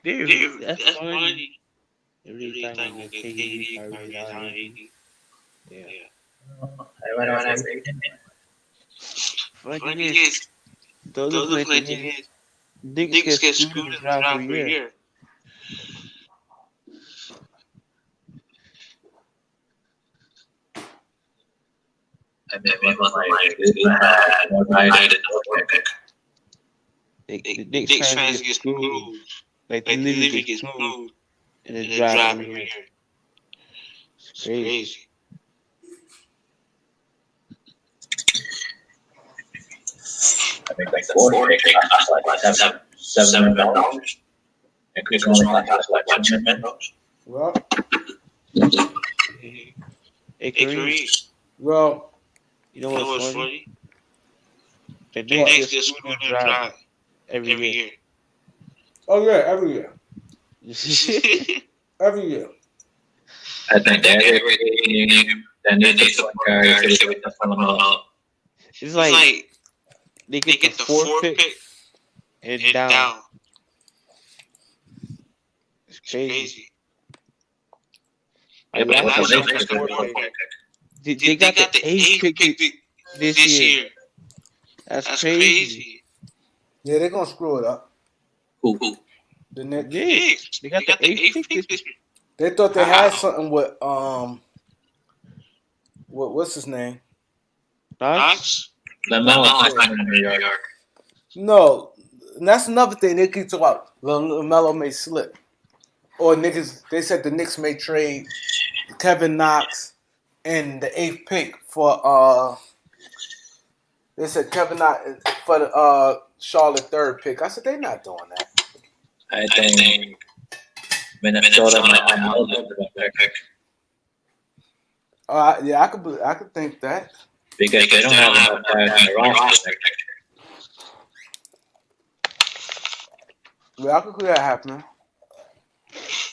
Dude, that's funny. Every time I get KD, Kyrie, yeah. Funny is, those look like Knicks get screwed in the draft every year. And then one like United pick. The Knicks fans get screwed. Like they literally get screwed in the draft every year. It's crazy. I think like the fourth pick costs like $7 million. And Chris only costs like $10 million. Well, Hey, Kareem. well, You know what's funny? The Knicks get screwed and dry every year. Oh yeah, every year. Every year. I think every team that needs a point guard should be phenomenal. It's like they get the fourth pick and down. It's crazy. Yeah, but Last what's year the was next the fourth pick? pick. They got the eighth pick this year. That's crazy. Yeah, they're gonna screw it up. Who? The Knicks. Yeah, they got the eighth pick this year. They thought they had something with what's his name? Knox? LaMelo in New York. No, and that's another thing they keep talking about. LaMelo may slip, or niggas. They said the Knicks may trade Kevin Knox and the 8th pick for They said Kevin Knox for the Charlotte 3rd pick. I said they not doing that. I think Minnesota might know that pick Yeah, I could think that. because they don't have enough guys in the roster. Yeah, I could see that happening.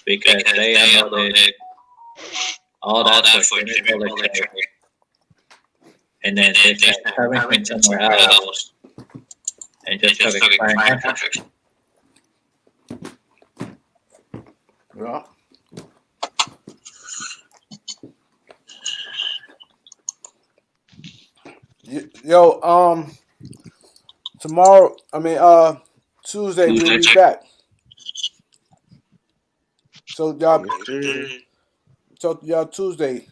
Because they unloaded all that for Jimmy Butler, and then they just haven't somewhere else, and just took expiring contracts. Yeah. Yo, tomorrow, Tuesday we'll be back. So y'all, talk to y'all Tuesday.